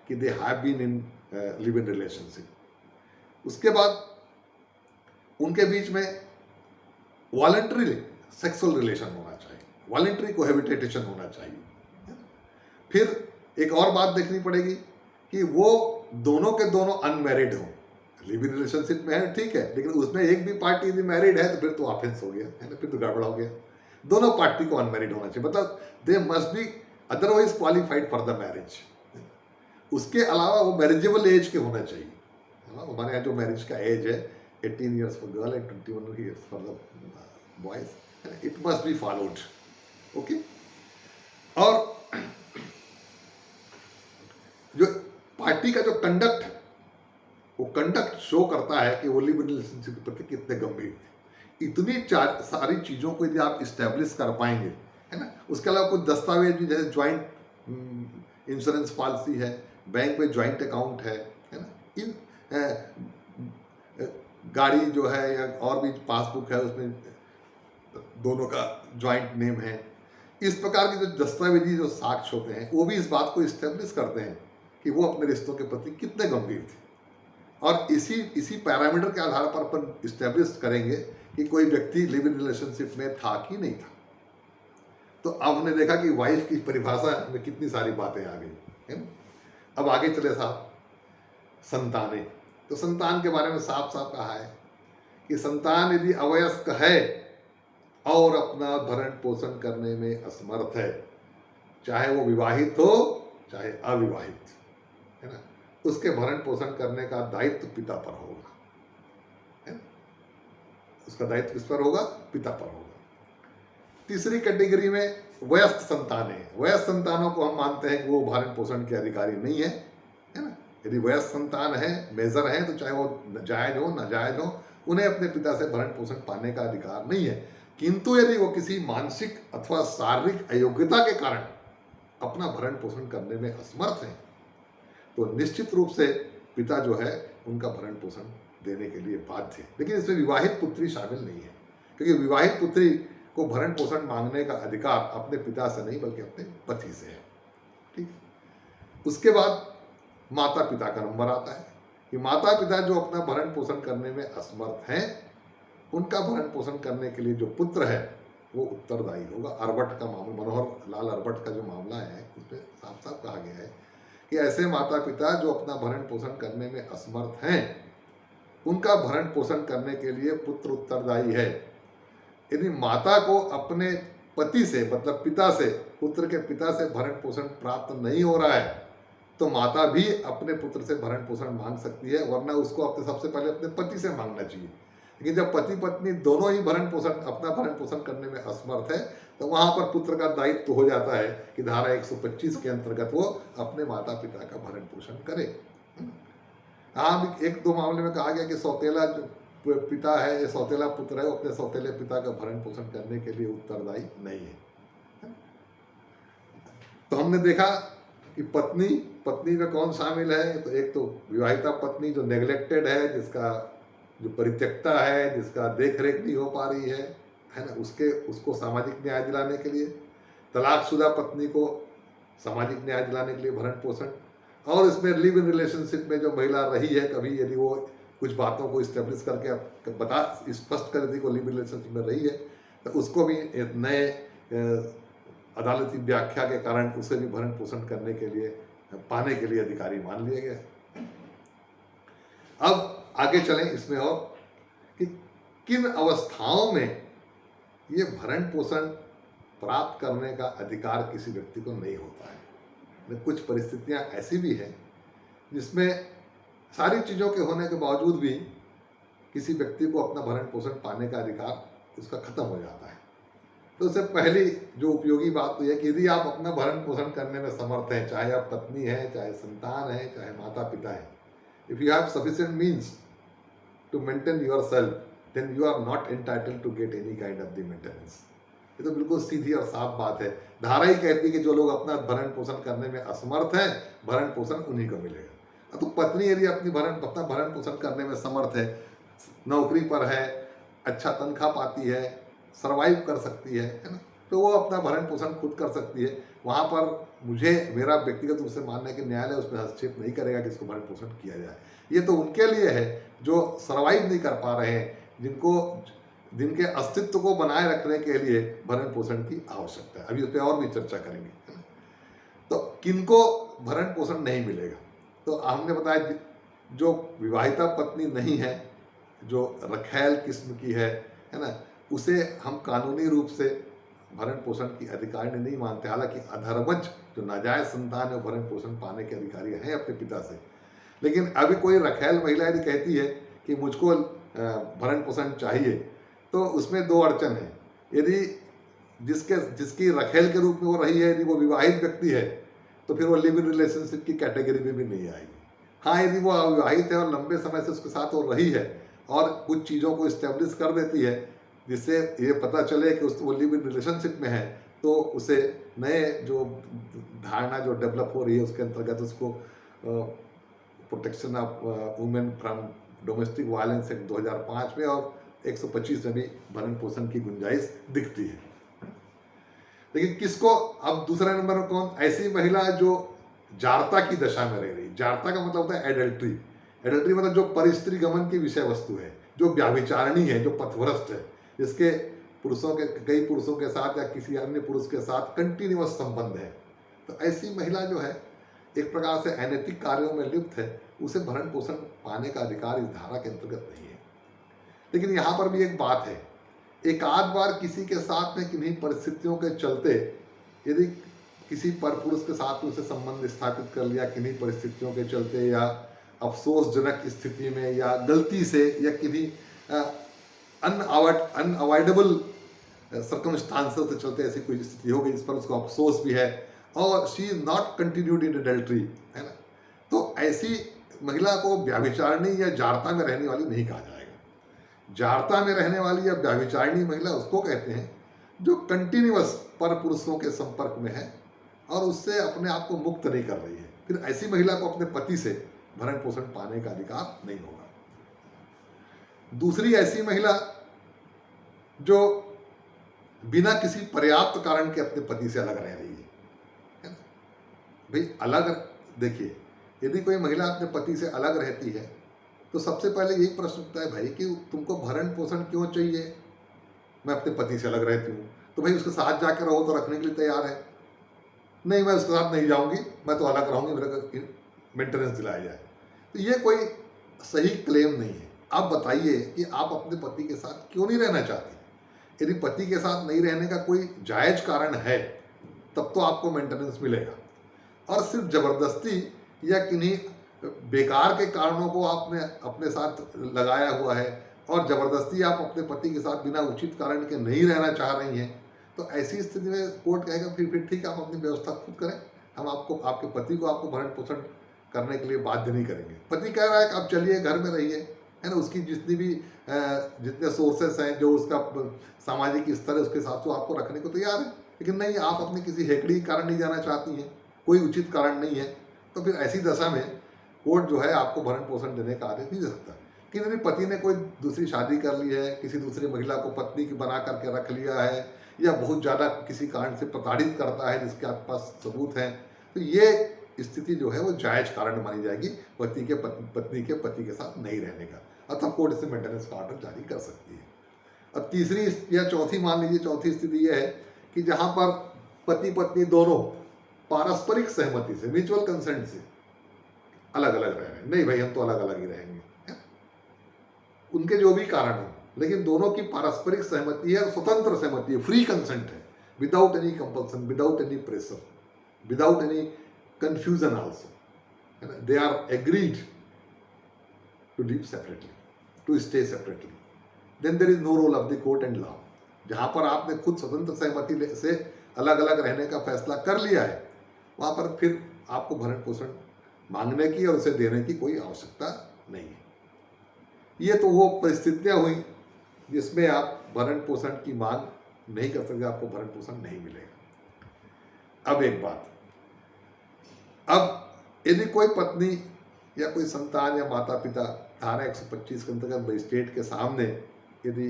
A: कि they have been in live in relationship. उसके बाद उनके बीच में वॉलंटरी सेक्सुअल रिलेशन होना चाहिए, वॉलंटरी कोहेबिटेशन होना चाहिए। फिर एक और बात देखनी पड़ेगी कि वो दोनों के दोनों अनमैरिड हों। लिव इन रिलेशनशिप में है ठीक है, लेकिन उसमें एक भी पार्टी यदि मैरिड है तो फिर तो ऑफेंस हो गया, है ना, फिर तो गड़बड़ हो गया। दोनों पार्टी को अनमैरिड होना चाहिए, मतलब they must be otherwise qualified for the marriage. उसके अलावा वो मैरिजेबल एज के होना चाहिए। हमारे यहाँ जो मैरिज का एज है 18 years for girl and 21 years for the boys, it must be followed. Okay. और जो पार्टी का जो कंडक्ट है वो कंडक्ट शो करता है कि वो लिव इन रिलेशनशिप के प्रति कितने गंभीर थे। इतनी सारी चीज़ों को यदि आप इस्टेब्लिश कर पाएंगे, है ना। उसके अलावा कुछ दस्तावेज भी, जैसे ज्वाइंट इंश्योरेंस पॉलिसी है, बैंक में ज्वाइंट अकाउंट है ना। इन गाड़ी जो है या और भी पासबुक है उसमें दोनों का ज्वाइंट नेम है। इस प्रकार के जो दस्तावेजी जो साक्ष्य होते हैं वो भी इस बात को इस्टेब्लिश करते हैं कि वो अपने रिश्तों के प्रति कितने गंभीर थे। और इसी पैरामीटर के आधार पर अपन इस्टेब्लिश करेंगे कि कोई व्यक्ति लिव इन रिलेशनशिप में था कि नहीं था। तो अब हमने देखा कि वाइफ की परिभाषा में कितनी सारी बातें आ गई, है ना। अब आगे चले साहब, संतानें। तो संतान के बारे में साफ साफ कहा है कि संतान यदि अवयस्क है और अपना भरण पोषण करने में असमर्थ है, चाहे वो विवाहित हो चाहे अविवाहित, है ना, उसके भरण पोषण करने का दायित्व पिता पर होगा, है ना। उसका दायित्व किस पर होगा? पिता पर होगा। तीसरी कैटेगरी में वयस्क संतानें हैं। वयस्क संतानों को हम मानते हैं कि वो भरण पोषण के अधिकारी नहीं है, है ना। यदि वयस्क संतान है, मेजर है, तो चाहे वो जायज हो नाजायज हो, उन्हें अपने पिता से भरण पोषण पाने का अधिकार नहीं है। किंतु यदि वो किसी मानसिक अथवा शारीरिक अयोग्यता के कारण अपना भरण पोषण करने में असमर्थ हैं, तो निश्चित रूप से पिता जो है उनका भरण पोषण देने के लिए बाध्य है। लेकिन इसमें विवाहित पुत्री शामिल नहीं है, क्योंकि विवाहित पुत्री को भरण पोषण मांगने का अधिकार अपने पिता से नहीं बल्कि अपने पति से है। ठीक। उसके बाद माता पिता का नंबर आता है कि माता पिता जो अपना भरण पोषण करने में असमर्थ हैं, उनका भरण पोषण करने के लिए जो पुत्र है वो उत्तरदायी होगा। अरबट का मामला, मनोहर लाल अरबट का जो मामला है उसमें साफ साफ कहा गया है कि ऐसे माता पिता जो अपना भरण पोषण करने में असमर्थ हैं, उनका भरण पोषण करने के लिए पुत्र उत्तरदायी है। यदि माता को अपने पति से मतलब पिता से, पुत्र के पिता से भरण पोषण प्राप्त नहीं हो रहा है तो माता भी अपने पुत्र से भरण पोषण मांग सकती है, वरना उसको अपने सबसे पहले अपने पति से मांगना चाहिए। लेकिन जब पति पत्नी दोनों ही अपना भरण पोषण करने में असमर्थ है तो वहां पर पुत्र का दायित्व तो हो जाता है कि धारा 125 के अंतर्गत वो अपने माता पिता का भरण पोषण करे। हाँ, भी एक दो मामले में कहा गया कि सौतेला जो पिता है या सौतेला पुत्र है वो अपने सौतेले पिता का भरण पोषण करने के लिए उत्तरदायी नहीं है। तो हमने देखा कि पत्नी में कौन शामिल है, तो एक तो विवाहिता पत्नी जो नेग्लेक्टेड है, जिसका जो परित्यक्ता है, जिसका देख रेख नहीं हो पा रही है ना, उसको सामाजिक न्याय दिलाने के लिए, तलाकशुदा पत्नी को सामाजिक न्याय दिलाने के लिए भरण पोषण, और इसमें लिव इन रिलेशनशिप में जो महिला रही है कभी, यदि वो कुछ बातों को इस्टेब्लिश करके स्पष्ट कर दी को लिव इन रिलेशनशिप में रही है तो उसको भी नए अदालती व्याख्या के कारण उसे भी भरण पोषण करने के लिए पाने के लिए अधिकारी मान लिया गया। अब आगे चलें इसमें और कि किन अवस्थाओं में ये भरण पोषण प्राप्त करने का अधिकार किसी व्यक्ति को नहीं होता है। कुछ परिस्थितियां ऐसी भी हैं जिसमें सारी चीज़ों के होने के बावजूद भी किसी व्यक्ति को अपना भरण पोषण पाने का अधिकार उसका खत्म हो जाता है। तो उससे पहली जो उपयोगी बात तो यह कि यदि आप अपना भरण पोषण करने में समर्थ हैं, चाहे आप पत्नी हैं, चाहे संतान है, चाहे माता पिता हैं, if you have sufficient means to maintain yourself then you are not entitled to get any kind of the maintenance. ये तो बिल्कुल सीधी और साफ बात है। धारा ही कहती है कि जो लोग अपना भरण पोषण करने में असमर्थ हैं, भरण पोषण उन्हीं को मिलेगा। तो पत्नी यदि अपना भरण पोषण करने में समर्थ है, नौकरी पर है, अच्छा तनख्वाह पाती है, सर्वाइव कर सकती है ना, तो वो अपना भरण पोषण खुद कर सकती है। वहाँ पर मेरा व्यक्तिगत रूप से मानना है कि न्यायालय उसमें हस्तक्षेप नहीं करेगा कि इसको भरण पोषण किया जाए। ये तो उनके लिए है जो सर्वाइव नहीं कर पा रहे हैं, जिनके अस्तित्व को बनाए रखने के लिए भरण पोषण की आवश्यकता है। अभी उस पर और भी चर्चा करेंगे, है ना। तो किनको भरण पोषण नहीं मिलेगा, तो हमने बताया जो विवाहिता पत्नी नहीं है, जो रखैल किस्म की है ना, उसे हम कानूनी रूप से भरण पोषण की अधिकारी नहीं मानते। हालांकि अधर्मज जो नाजायज संतान है भरण पोषण पाने के अधिकारी हैं अपने पिता से। लेकिन अभी कोई रखैल महिला यदि कहती है कि मुझको भरण पोषण चाहिए, तो उसमें दो अड़चन है। यदि जिसकी रखेल के रूप में वो रही है, यदि वो विवाहित व्यक्ति है, तो फिर वो लिव इन रिलेशनशिप की कैटेगरी में भी नहीं आएगी। हाँ, यदि वो अविवाहित है और लंबे समय से उसके साथ वो रही है और कुछ चीज़ों को इस्टेब्लिश कर देती है जिससे ये पता चले कि वो लिव इन रिलेशनशिप में है, तो उसे नए जो धारणा जो डेवलप हो रही है उसके अंतर्गत उसको protection of women from domestic violence act 2005 में और 125 में भी भरण पोषण की गुंजाइश दिखती है। लेकिन किसको, अब दूसरा नंबर में कौन, ऐसी महिला जो जारता की दशा में रह रही। जारता का मतलब होता है एडल्ट्री। एडल्ट्री मतलब जो परिस्त्री गमन की विषय वस्तु है, जो व्याभिचारिणी है, जो पथभ्रष्ट है, जिसके कई पुरुषों के साथ या किसी अन्य पुरुष के साथ कंटिन्यूअस संबंध है। तो ऐसी महिला जो है एक प्रकार से अनैतिक कार्यों में लिप्त है, उसे भरण पोषण पाने का अधिकार इस धारा के अंतर्गत नहीं है। लेकिन यहाँ पर भी एक बात है, एक आध बार किसी के साथ में किन्हीं परिस्थितियों के चलते यदि किसी पर पुरुष के साथ उसे संबंध स्थापित कर लिया किन्हीं परिस्थितियों के चलते, या अफसोसजनक स्थिति में, या गलती से, या किन्हीं अनअवॉइडेबल सर्कमस्टांसेस के चलते ऐसी कोई स्थिति हो गई जिस पर उसको अफसोस भी है और she is not continued in adultery, है ना, तो ऐसी महिला को व्याभिचारिणी या जारता में रहने वाली नहीं कहा जाएगा। जारता में रहने वाली या व्याभिचारिणी महिला उसको कहते हैं जो कंटिन्यूअस पर पुरुषों के संपर्क में है और उससे अपने आप को मुक्त नहीं कर रही है। फिर ऐसी महिला को अपने पति से भरण पोषण पाने का अधिकार नहीं होगा। दूसरी ऐसी महिला जो बिना किसी पर्याप्त कारण के अपने पति से अलग रह रही है ना। भाई अलग, देखिए, यदि कोई महिला अपने पति से अलग रहती है तो सबसे पहले यही प्रश्न उठता है, भाई कि तुमको भरण पोषण क्यों चाहिए? मैं अपने पति से अलग रहती हूँ, तो भाई उसके साथ जाकर रहो तो रखने के लिए तैयार है। नहीं, मैं उसके साथ नहीं जाऊंगी, मैं तो अलग रहूंगी, मेरे मेंटेनेंस दिलाया जाए। तो ये कोई सही क्लेम नहीं है। आप बताइए कि आप अपने पति के साथ क्यों नहीं रहना चाहती? यदि पति के साथ नहीं रहने का कोई जायज कारण है तब तो आपको मेंटेनेंस मिलेगा, और सिर्फ जबरदस्ती या किन्हीं बेकार के कारणों को आपने अपने साथ लगाया हुआ है और जबरदस्ती आप अपने पति के साथ बिना उचित कारण के नहीं रहना चाह रही हैं, तो ऐसी स्थिति में कोर्ट कहेगा फिर ठीक है, आप अपनी व्यवस्था खुद करें, हम आपको, आपके पति को आपको भरण पोषण करने के लिए बाध्य नहीं करेंगे। पति कह रहा है कि आप चलिए घर में रहिए, है ना, उसकी जितनी भी जितने सोर्सेस हैं, जो उसका सामाजिक स्तर है, उसके हिसाब से आपको रखने को तैयार है। लेकिन नहीं, आप अपने किसी हेकड़ी कारण नहीं जाना चाहती हैं, कोई उचित कारण नहीं है, तो फिर ऐसी दशा में कोर्ट जो है आपको भरण पोषण देने का आदेश नहीं दे सकता। कि यदि पति ने कोई दूसरी शादी कर ली है, किसी दूसरी महिला को पत्नी की बना करके रख लिया है, या बहुत ज़्यादा किसी कारण से प्रताड़ित करता है जिसके आपके पास सबूत हैं, तो ये स्थिति जो है वो जायज कारण मानी जाएगी पत्नी के पति के साथ नहीं रहने का, अतः कोर्ट से मेंटेनेंस का ऑर्डर जारी कर सकती है। अब तीसरी या चौथी, मान लीजिए चौथी स्थिति यह है कि जहाँ पर पति पत्नी दोनों पारस्परिक सहमति से, म्यूचुअल कंसेंट से अलग अलग रह रहे हैं, नहीं भाई हम तो अलग अलग ही रहेंगे, उनके जो भी कारण हो, लेकिन दोनों की पारस्परिक सहमति है और स्वतंत्र सहमति है, फ्री कंसेंट है, without any compulsion, without any pressure, without any confusion also, है ना, they are agreed to live separately, to stay separately, then there is no role of the court and law. जहां पर आपने खुद स्वतंत्र सहमति से अलग अलग रहने का फैसला कर लिया है, वहां पर फिर आपको भरण पोषण मांगने की और उसे देने की कोई आवश्यकता नहीं है। ये तो वो परिस्थितियां हुई जिसमें आप भरण पोषण की मांग नहीं कर सकते, आपको भरण पोषण नहीं मिलेगा। अब एक बात, अब यदि कोई पत्नी या कोई संतान या माता पिता धारा 125 के अंतर्गत मजिस्ट्रेट के सामने यदि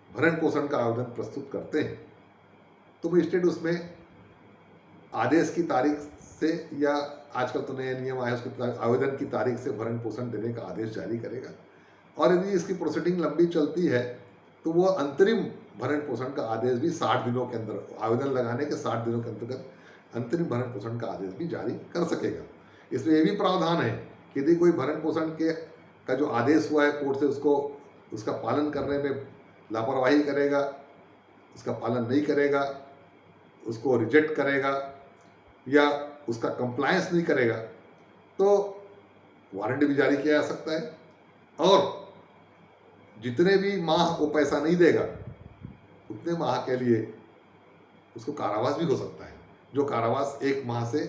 A: भरण पोषण का आवेदन प्रस्तुत करते हैं, तो मजिस्ट्रेट उसमें आदेश की तारीख से, या आजकल तो नए नियम आए उसके आवेदन की तारीख से भरण पोषण देने का आदेश जारी करेगा। और यदि इसकी प्रोसीडिंग लंबी चलती है तो वो अंतरिम भरण पोषण का आदेश भी 60 दिनों के अंदर, आवेदन लगाने के 60 दिनों के अंतर्गत अंतरिम भरण पोषण का आदेश भी जारी कर सकेगा। इसमें यह भी प्रावधान है कि यदि कोई भरण पोषण का जो आदेश हुआ है कोर्ट से, उसका पालन करने में लापरवाही करेगा, उसका पालन नहीं करेगा, उसको रिजेक्ट करेगा या उसका कंप्लायंस नहीं करेगा, तो वारंट भी जारी किया जा सकता है, और जितने भी माह वो पैसा नहीं देगा उतने माह के लिए उसको कारावास भी हो सकता है, जो कारावास 1 माह से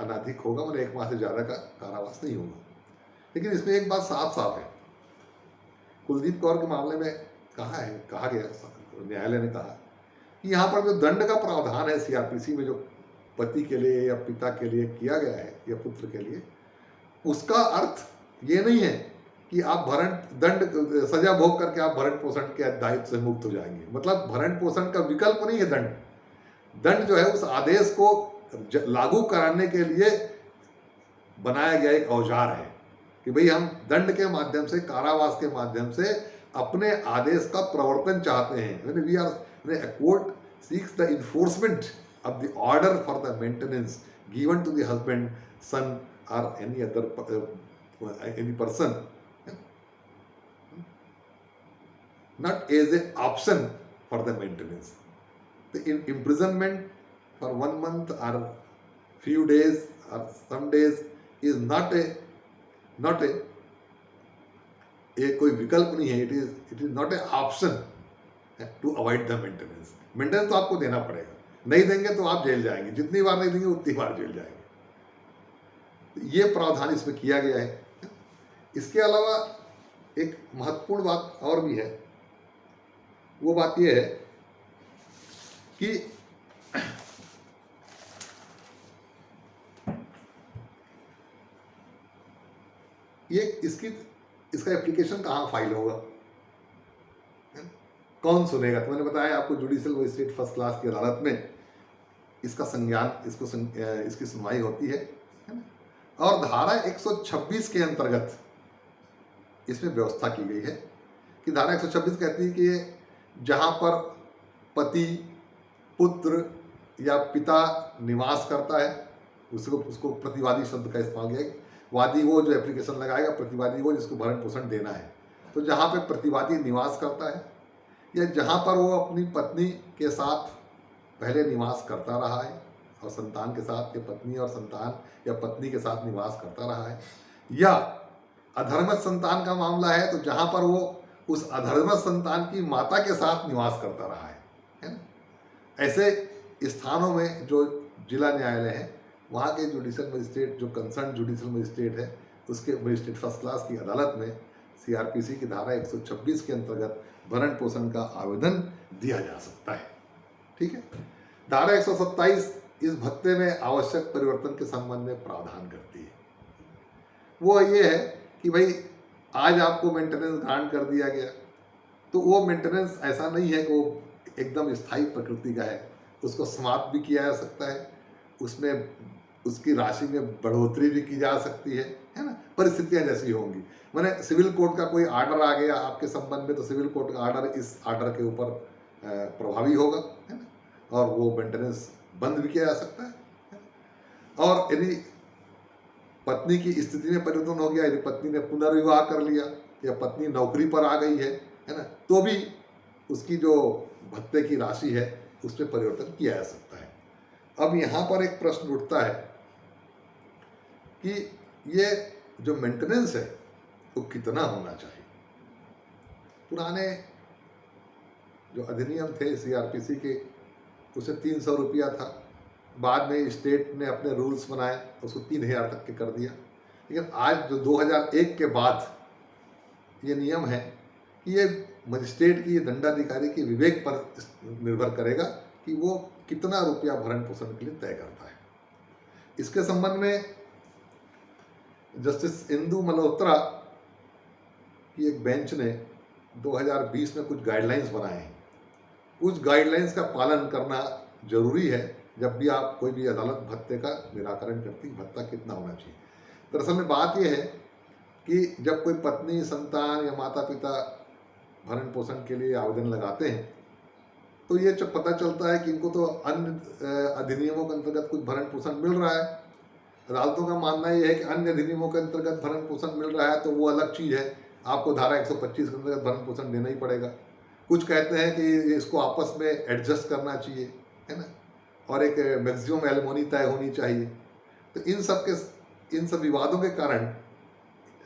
A: अनधिक होगा, मतलब 1 माह से ज़्यादा का कारावास नहीं होगा। लेकिन इसमें एक बात साफ साफ है, कुलदीप कौर के मामले में कहा गया, न्यायालय ने कहा कि यहाँ पर जो दंड का प्रावधान है सीआरपीसी में, जो पति के लिए या पिता के लिए किया गया है या पुत्र के लिए, उसका अर्थ ये नहीं है कि आप सजा भोग करके आप भरण पोषण के दायित्व से मुक्त हो जाएंगे। मतलब भरण पोषण का विकल्प नहीं है दंड जो है उस आदेश को लागू कराने के लिए बनाया गया एक औजार है कि भाई हम दंड के माध्यम से, कारावास के माध्यम से अपने आदेश का प्रवर्तन चाहते हैं। Court seeks the enforcement of the order for the maintenance given to the husband, son or any other any person, not as an option for the maintenance. The imprisonment for 1 month or few days or some days is not a कोई विकल्प नहीं है, it is not a option to avoid the maintenance. Maintenance तो आपको देना पड़ेगा, नहीं देंगे तो आप जेल जाएंगे, जितनी बार नहीं देंगे उतनी बार जेल जाएंगे। ये प्रावधान इसमें किया गया है। इसके अलावा एक महत्वपूर्ण बात और भी है, वो बात ये है कि इसका एप्लीकेशन कहाँ फाइल होगा, कौन सुनेगा। तो मैंने बताया आपको जुडिशियल मजिस्ट्रेट फर्स्ट क्लास की अदालत में इसका संज्ञान, इसकी सुनवाई होती है ना। और धारा 126 के अंतर्गत इसमें व्यवस्था की गई है कि धारा 126 कहती है कि जहाँ पर पति, पुत्र या पिता निवास करता है, उसको प्रतिवादी शब्द का इस्तेमाल किया है। वादी वो जो एप्लीकेशन लगाएगा, प्रतिवादी वो जिसको भरण पोषण देना है। तो जहाँ पे प्रतिवादी निवास करता है या जहाँ पर वो अपनी पत्नी के साथ पहले निवास करता रहा है और संतान के साथ, या पत्नी और संतान या पत्नी के साथ निवास करता रहा है, या अधर्मज संतान का मामला है तो जहाँ पर वो उस अधर्मज संतान की माता के साथ निवास करता रहा है ना। ऐसे स्थानों में जो जिला न्यायालय है, वहाँ के जुडिशल मजिस्ट्रेट, जो कंसर्न जुडिशल मजिस्ट्रेट है, उसके मजिस्ट्रेट फर्स्ट क्लास की अदालत में सीआरपीसी की धारा 126 के अंतर्गत भरण पोषण का आवेदन दिया जा सकता है। ठीक है। धारा 127 इस भत्ते में आवश्यक परिवर्तन के संबंध में प्रावधान करती है। वो ये है कि भाई आज आपको मेंटेनेंस ग्रांट कर दिया गया, तो वो मेंटेनेंस ऐसा नहीं है कि वो एकदम स्थायी प्रकृति का है, उसको समाप्त भी किया जा सकता है, उसमें उसकी राशि में बढ़ोतरी भी की जा सकती है ना, परिस्थितियां जैसी होंगी। मैंने सिविल कोर्ट का कोई आर्डर आ गया आपके संबंध में, तो सिविल कोर्ट का आर्डर इस आर्डर के ऊपर प्रभावी होगा, है ना, और वो मेंटेनेंस बंद भी किया जा सकता है। और यदि पत्नी की स्थिति में परिवर्तन हो गया, यदि पत्नी ने पुनर्विवाह कर लिया या पत्नी नौकरी पर आ गई है ना, तो भी उसकी जो भत्ते की राशि है उसमें परिवर्तन किया जा सकता है। अब यहाँ पर एक प्रश्न उठता है कि ये जो मेंटेनेंस है वो कितना होना चाहिए। पुराने जो अधिनियम थे सीआरपीसी के, उसे 300 रुपया था। बाद में स्टेट ने अपने रूल्स बनाए, उसको 3000 तक के कर दिया। लेकिन आज जो 2001 के बाद ये नियम है कि ये मजिस्ट्रेट की, ये दंडाधिकारी के विवेक पर निर्भर करेगा कि वो कितना रुपया भरण पोषण के लिए तय करता है। इसके संबंध में जस्टिस इंदु मल्होत्रा की एक बेंच ने 2020 में कुछ गाइडलाइंस बनाए हैं। उस गाइडलाइंस का पालन करना जरूरी है जब भी आप कोई भी अदालत भत्ते का निराकरण करती, भत्ता कितना होना चाहिए। दरअसल में बात यह है कि जब कोई पत्नी, संतान या माता पिता भरण पोषण के लिए आवेदन लगाते हैं, तो ये जब पता चलता है कि इनको तो अन्य अधिनियमों के अंतर्गत कुछ भरण पोषण मिल रहा है। अदालतों का मानना यह है कि अन्य अधिनियमों के अंतर्गत भरण पोषण मिल रहा है तो वो अलग चीज़ है, आपको धारा 125 के अंतर्गत भरण पोषण देना ही पड़ेगा। कुछ कहते हैं कि इसको आपस में एडजस्ट करना चाहिए, है ना, और एक मैक्सिमम एलिमोनी तय होनी चाहिए। तो इन सब विवादों के कारण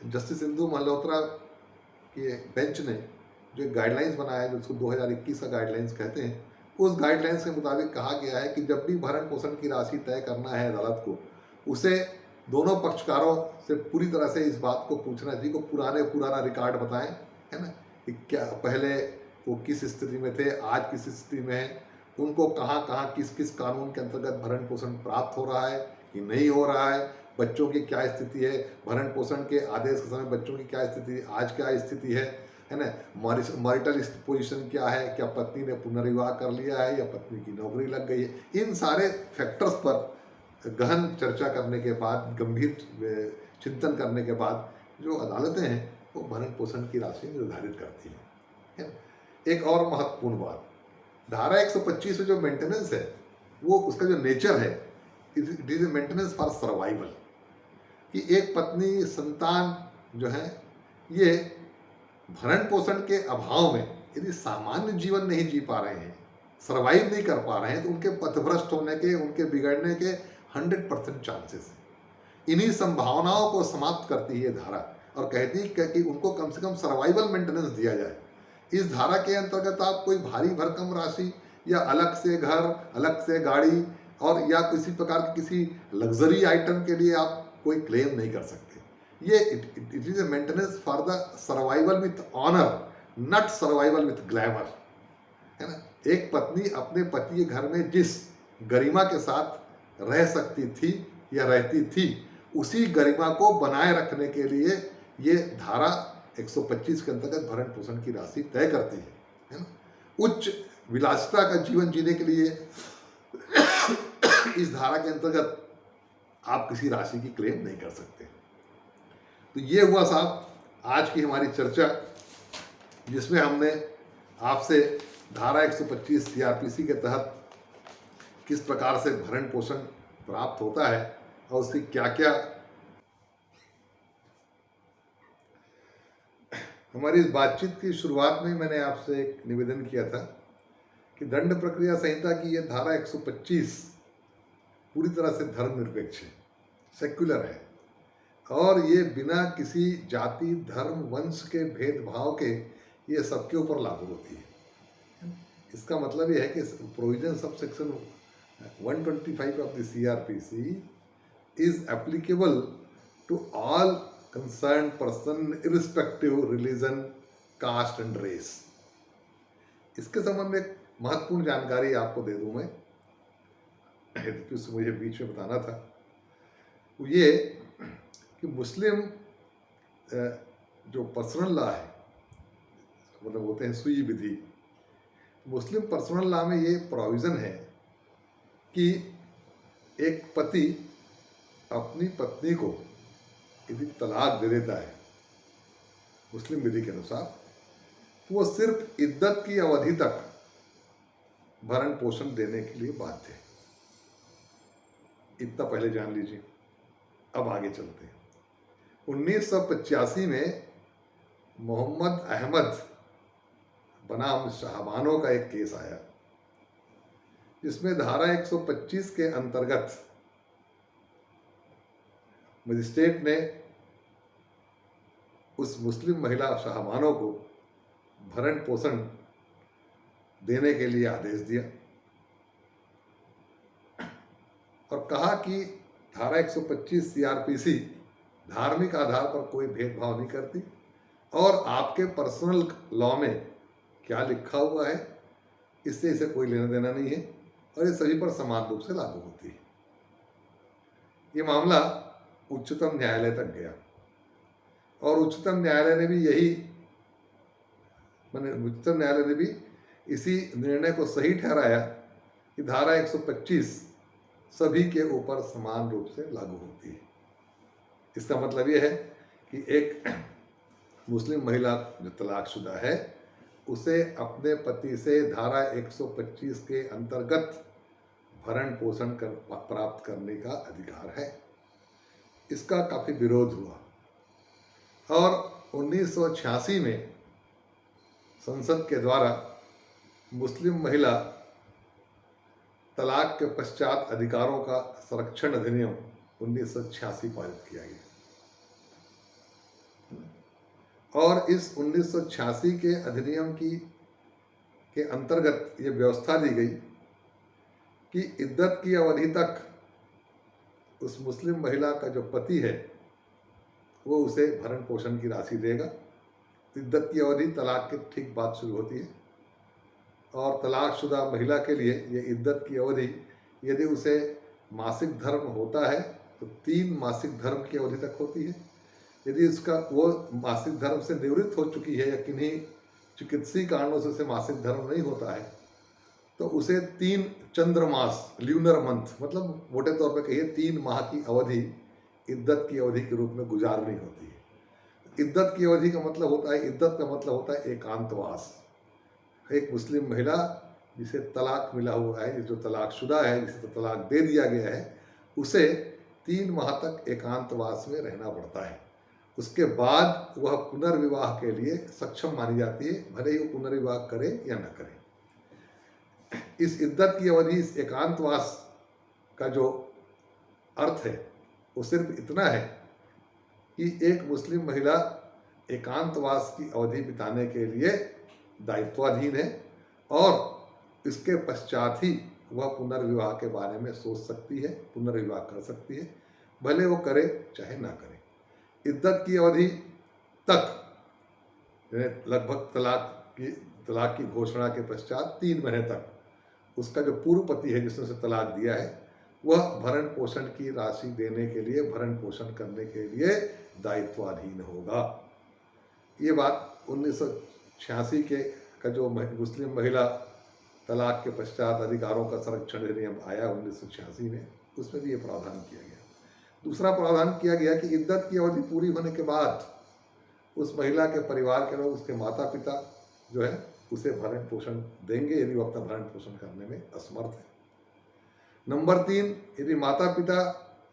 A: जस्टिस इंदु मल्होत्रा के बेंच ने जो एक गाइडलाइंस बनाया है, जिसको 2021 का गाइडलाइंस कहते हैं, उस गाइडलाइंस के मुताबिक कहा गया है कि जब भी भरण पोषण की राशि तय करना है अदालत को, उसे दोनों पक्षकारों से पूरी तरह से इस बात को पूछना चाहिए कि पुराना रिकॉर्ड बताएं, है ना, कि क्या पहले वो किस स्थिति में थे, आज किस स्थिति में है, उनको कहाँ कहाँ किस किस कानून के अंतर्गत भरण पोषण प्राप्त हो रहा है कि नहीं हो रहा है, बच्चों की क्या स्थिति है, भरण पोषण के आदेश के समय बच्चों की क्या स्थिति, आज क्या स्थिति है ना, मॉरिटल पोजीशन क्या है, क्या पत्नी ने पुनर्विवाह कर लिया है या पत्नी की नौकरी लग गई है। इन सारे फैक्टर्स पर गहन चर्चा करने के बाद, गंभीर चिंतन करने के बाद जो अदालतें हैं वो भरण पोषण की राशि निर्धारित करती हैं। एक और महत्वपूर्ण बात, धारा 125 में जो मेंटेनेंस है वो उसका जो नेचर है, it is a maintenance for survival, कि एक पत्नी, संतान जो है ये भरण पोषण के अभाव में यदि सामान्य जीवन नहीं जी पा रहे हैं, सर्वाइव नहीं कर पा रहे हैं, तो उनके पथभ्रष्ट होने के, उनके बिगड़ने के 100% चांसेस हैं। इन्हीं संभावनाओं को समाप्त करती है धारा और कहती है कि उनको कम से कम सर्वाइवल मेंटेनेंस दिया जाए। इस धारा के अंतर्गत आप कोई भारी भरकम राशि या अलग से घर, अलग से गाड़ी और या किसी प्रकार की किसी लग्जरी आइटम के लिए आप कोई क्लेम नहीं कर सकते। ये it is a maintenance for the survival with honour, not survival with glamour, है ना। एक पत्नी अपने पति के घर में जिस गरिमा के साथ रह सकती थी या रहती थी, उसी गरिमा को बनाए रखने के लिए ये धारा 125 के अंतर्गत भरण पोषण की राशि तय करती है ना। उच्च विलासिता का जीवन जीने के लिए इस धारा के अंतर्गत आप किसी राशि की क्लेम नहीं कर सकते। तो ये हुआ साहब आज की हमारी चर्चा, जिसमें हमने आपसे धारा 125 सीआरपीसी के तहत किस प्रकार से भरण पोषण प्राप्त होता है और उसकी क्या क्या हमारी इस बातचीत की शुरुआत में मैंने आपसे एक निवेदन किया था कि दंड प्रक्रिया संहिता की यह धारा 125 पूरी तरह से धर्मनिरपेक्ष है, सेक्युलर है, और ये बिना किसी जाति, धर्म, वंश के भेदभाव के ये सबके ऊपर लागू होती है। इसका मतलब यह है कि provisions of section 125 of the CRPC is applicable to all concern person irrespective religion, caste and race. इसके संबंध में एक महत्वपूर्ण जानकारी आपको दे दूं मैं, यद्यपि मुझे बीच में बताना था, वो ये कि मुस्लिम जो पर्सनल लॉ है, मतलब होते हैं सुई विधि, मुस्लिम पर्सनल लॉ में ये प्रोविज़न है कि एक पति अपनी पत्नी को यदि तलाक दे देता है मुस्लिम विधि के अनुसार, तो वो सिर्फ इद्दत की अवधि तक भरण पोषण देने के लिए बाध्य है। इतना पहले जान लीजिए। अब आगे चलते हैं। 1985 में मोहम्मद अहमद बनाम शाहबानो का एक केस आया, जिसमें धारा 125 के अंतर्गत मजिस्ट्रेट ने उस मुस्लिम महिला शाहबानो को भरण पोषण देने के लिए आदेश दिया और कहा कि धारा 125 CRPC धार्मिक आधार पर कोई भेदभाव नहीं करती और आपके पर्सनल लॉ में क्या लिखा हुआ है इससे इसे कोई लेना देना नहीं है और ये सभी पर समान रूप से लागू होती है। ये मामला उच्चतम न्यायालय तक गया और उच्चतम न्यायालय ने भी इसी निर्णय को सही ठहराया कि धारा 125 सभी के ऊपर समान रूप से लागू होती है। इसका मतलब यह है कि एक मुस्लिम महिला जो तलाकशुदा है उसे अपने पति से धारा 125 के अंतर्गत भरण पोषण प्राप्त करने का अधिकार है। इसका काफ़ी विरोध हुआ और 1986 में संसद के द्वारा मुस्लिम महिला तलाक के पश्चात अधिकारों का संरक्षण अधिनियम 1986 पारित किया गया और इस 1986 के अधिनियम के अंतर्गत ये व्यवस्था दी गई कि इद्दत की अवधि तक उस मुस्लिम महिला का जो पति है वो उसे भरण पोषण की राशि देगा। इद्दत की अवधि तलाक के ठीक बाद शुरू होती है और तलाकशुदा महिला के लिए ये इद्दत की अवधि यदि उसे मासिक धर्म होता है तो 3 मासिक धर्म की अवधि तक होती है। यदि उसका वो मासिक धर्म से निवृत्त हो चुकी है या किन्हीं चिकित्सीय कारणों से उसे मासिक धर्म नहीं होता है तो उसे 3 चंद्रमास, ल्यूनर मंथ, मतलब मोटे तौर पर कहिए 3 माह की अवधि इद्दत की अवधि के रूप में गुजारनी होती है। इद्दत की अवधि का मतलब होता है, इद्दत का मतलब होता है एकांतवास। एक मुस्लिम महिला जिसे तलाक मिला हुआ है, जो तलाकशुदा है, जिसे तलाक दे दिया गया है, उसे 3 माह तक एकांतवास में रहना पड़ता है। उसके बाद वह पुनर्विवाह के लिए सक्षम मानी जाती है, भले ही वो पुनर्विवाह करे या न करे। इस इद्दत की अवधि, इस एकांतवास का जो अर्थ है वो सिर्फ इतना है कि एक मुस्लिम महिला एकांतवास की अवधि बिताने के लिए दायित्वाधीन है और इसके पश्चात ही वह पुनर्विवाह के बारे में सोच सकती है, पुनर्विवाह कर सकती है, भले वो करे चाहे ना करे। इद्दत की अवधि तक लगभग तलाक की घोषणा के पश्चात 3 महीने तक उसका जो पूर्व पति है जिसने उसे तलाक दिया है वह भरण पोषण की राशि देने के लिए, भरण पोषण करने के लिए दायित्वाधीन होगा। ये बात 1986 का जो मुस्लिम महिला तलाक के पश्चात अधिकारों का संरक्षण अधिनियम आया 1986 में, उसमें भी ये प्रावधान किया गया। दूसरा प्रावधान किया गया कि इद्दत की अवधि पूरी होने के बाद उस महिला के परिवार के लोग, उसके माता पिता जो है उसे भरण पोषण देंगे यदि वो अपना भरण पोषण करने में असमर्थ है। नंबर 3, यदि माता पिता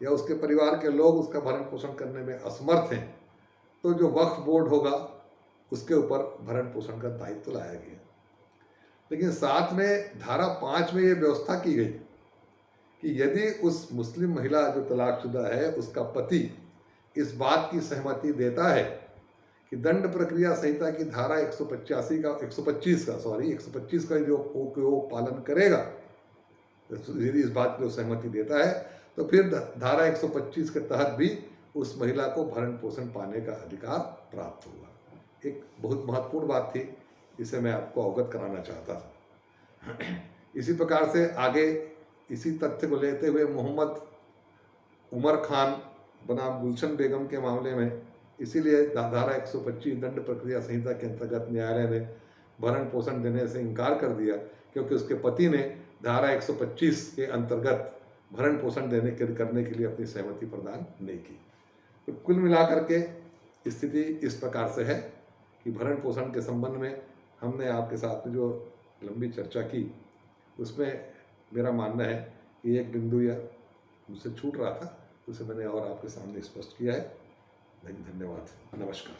A: या उसके परिवार के लोग उसका भरण पोषण करने में असमर्थ हैं तो जो वक्फ बोर्ड होगा उसके ऊपर भरण पोषण का दायित्व लाया गया। लेकिन साथ में धारा 5 में ये व्यवस्था की गई कि यदि उस मुस्लिम महिला जो तलाकशुदा है उसका पति इस बात की सहमति देता है कि दंड प्रक्रिया संहिता की धारा 125 का जो वो पालन करेगा, यदि इस बात की सहमति देता है तो फिर धारा 125 के तहत भी उस महिला को भरण पोषण पाने का अधिकार प्राप्त होगा। एक बहुत महत्वपूर्ण बात थी, इसे मैं आपको अवगत कराना चाहता था। इसी प्रकार से आगे इसी तथ्य को लेते हुए मोहम्मद उमर खान बनाम गुलशन बेगम के मामले में इसीलिए धारा 125 दंड प्रक्रिया संहिता के अंतर्गत न्यायालय ने भरण पोषण देने से इनकार कर दिया, क्योंकि उसके पति ने धारा 125 के अंतर्गत भरण पोषण करने के लिए अपनी सहमति प्रदान नहीं की। तो कुल मिलाकर के स्थिति इस प्रकार से है कि भरण पोषण के संबंध में हमने आपके साथ में जो लंबी चर्चा की, उसमें मेरा मानना है कि एक बिंदु या मुझसे छूट रहा था, उसे मैंने और आपके सामने स्पष्ट किया है। धन्यवाद, नमस्कार।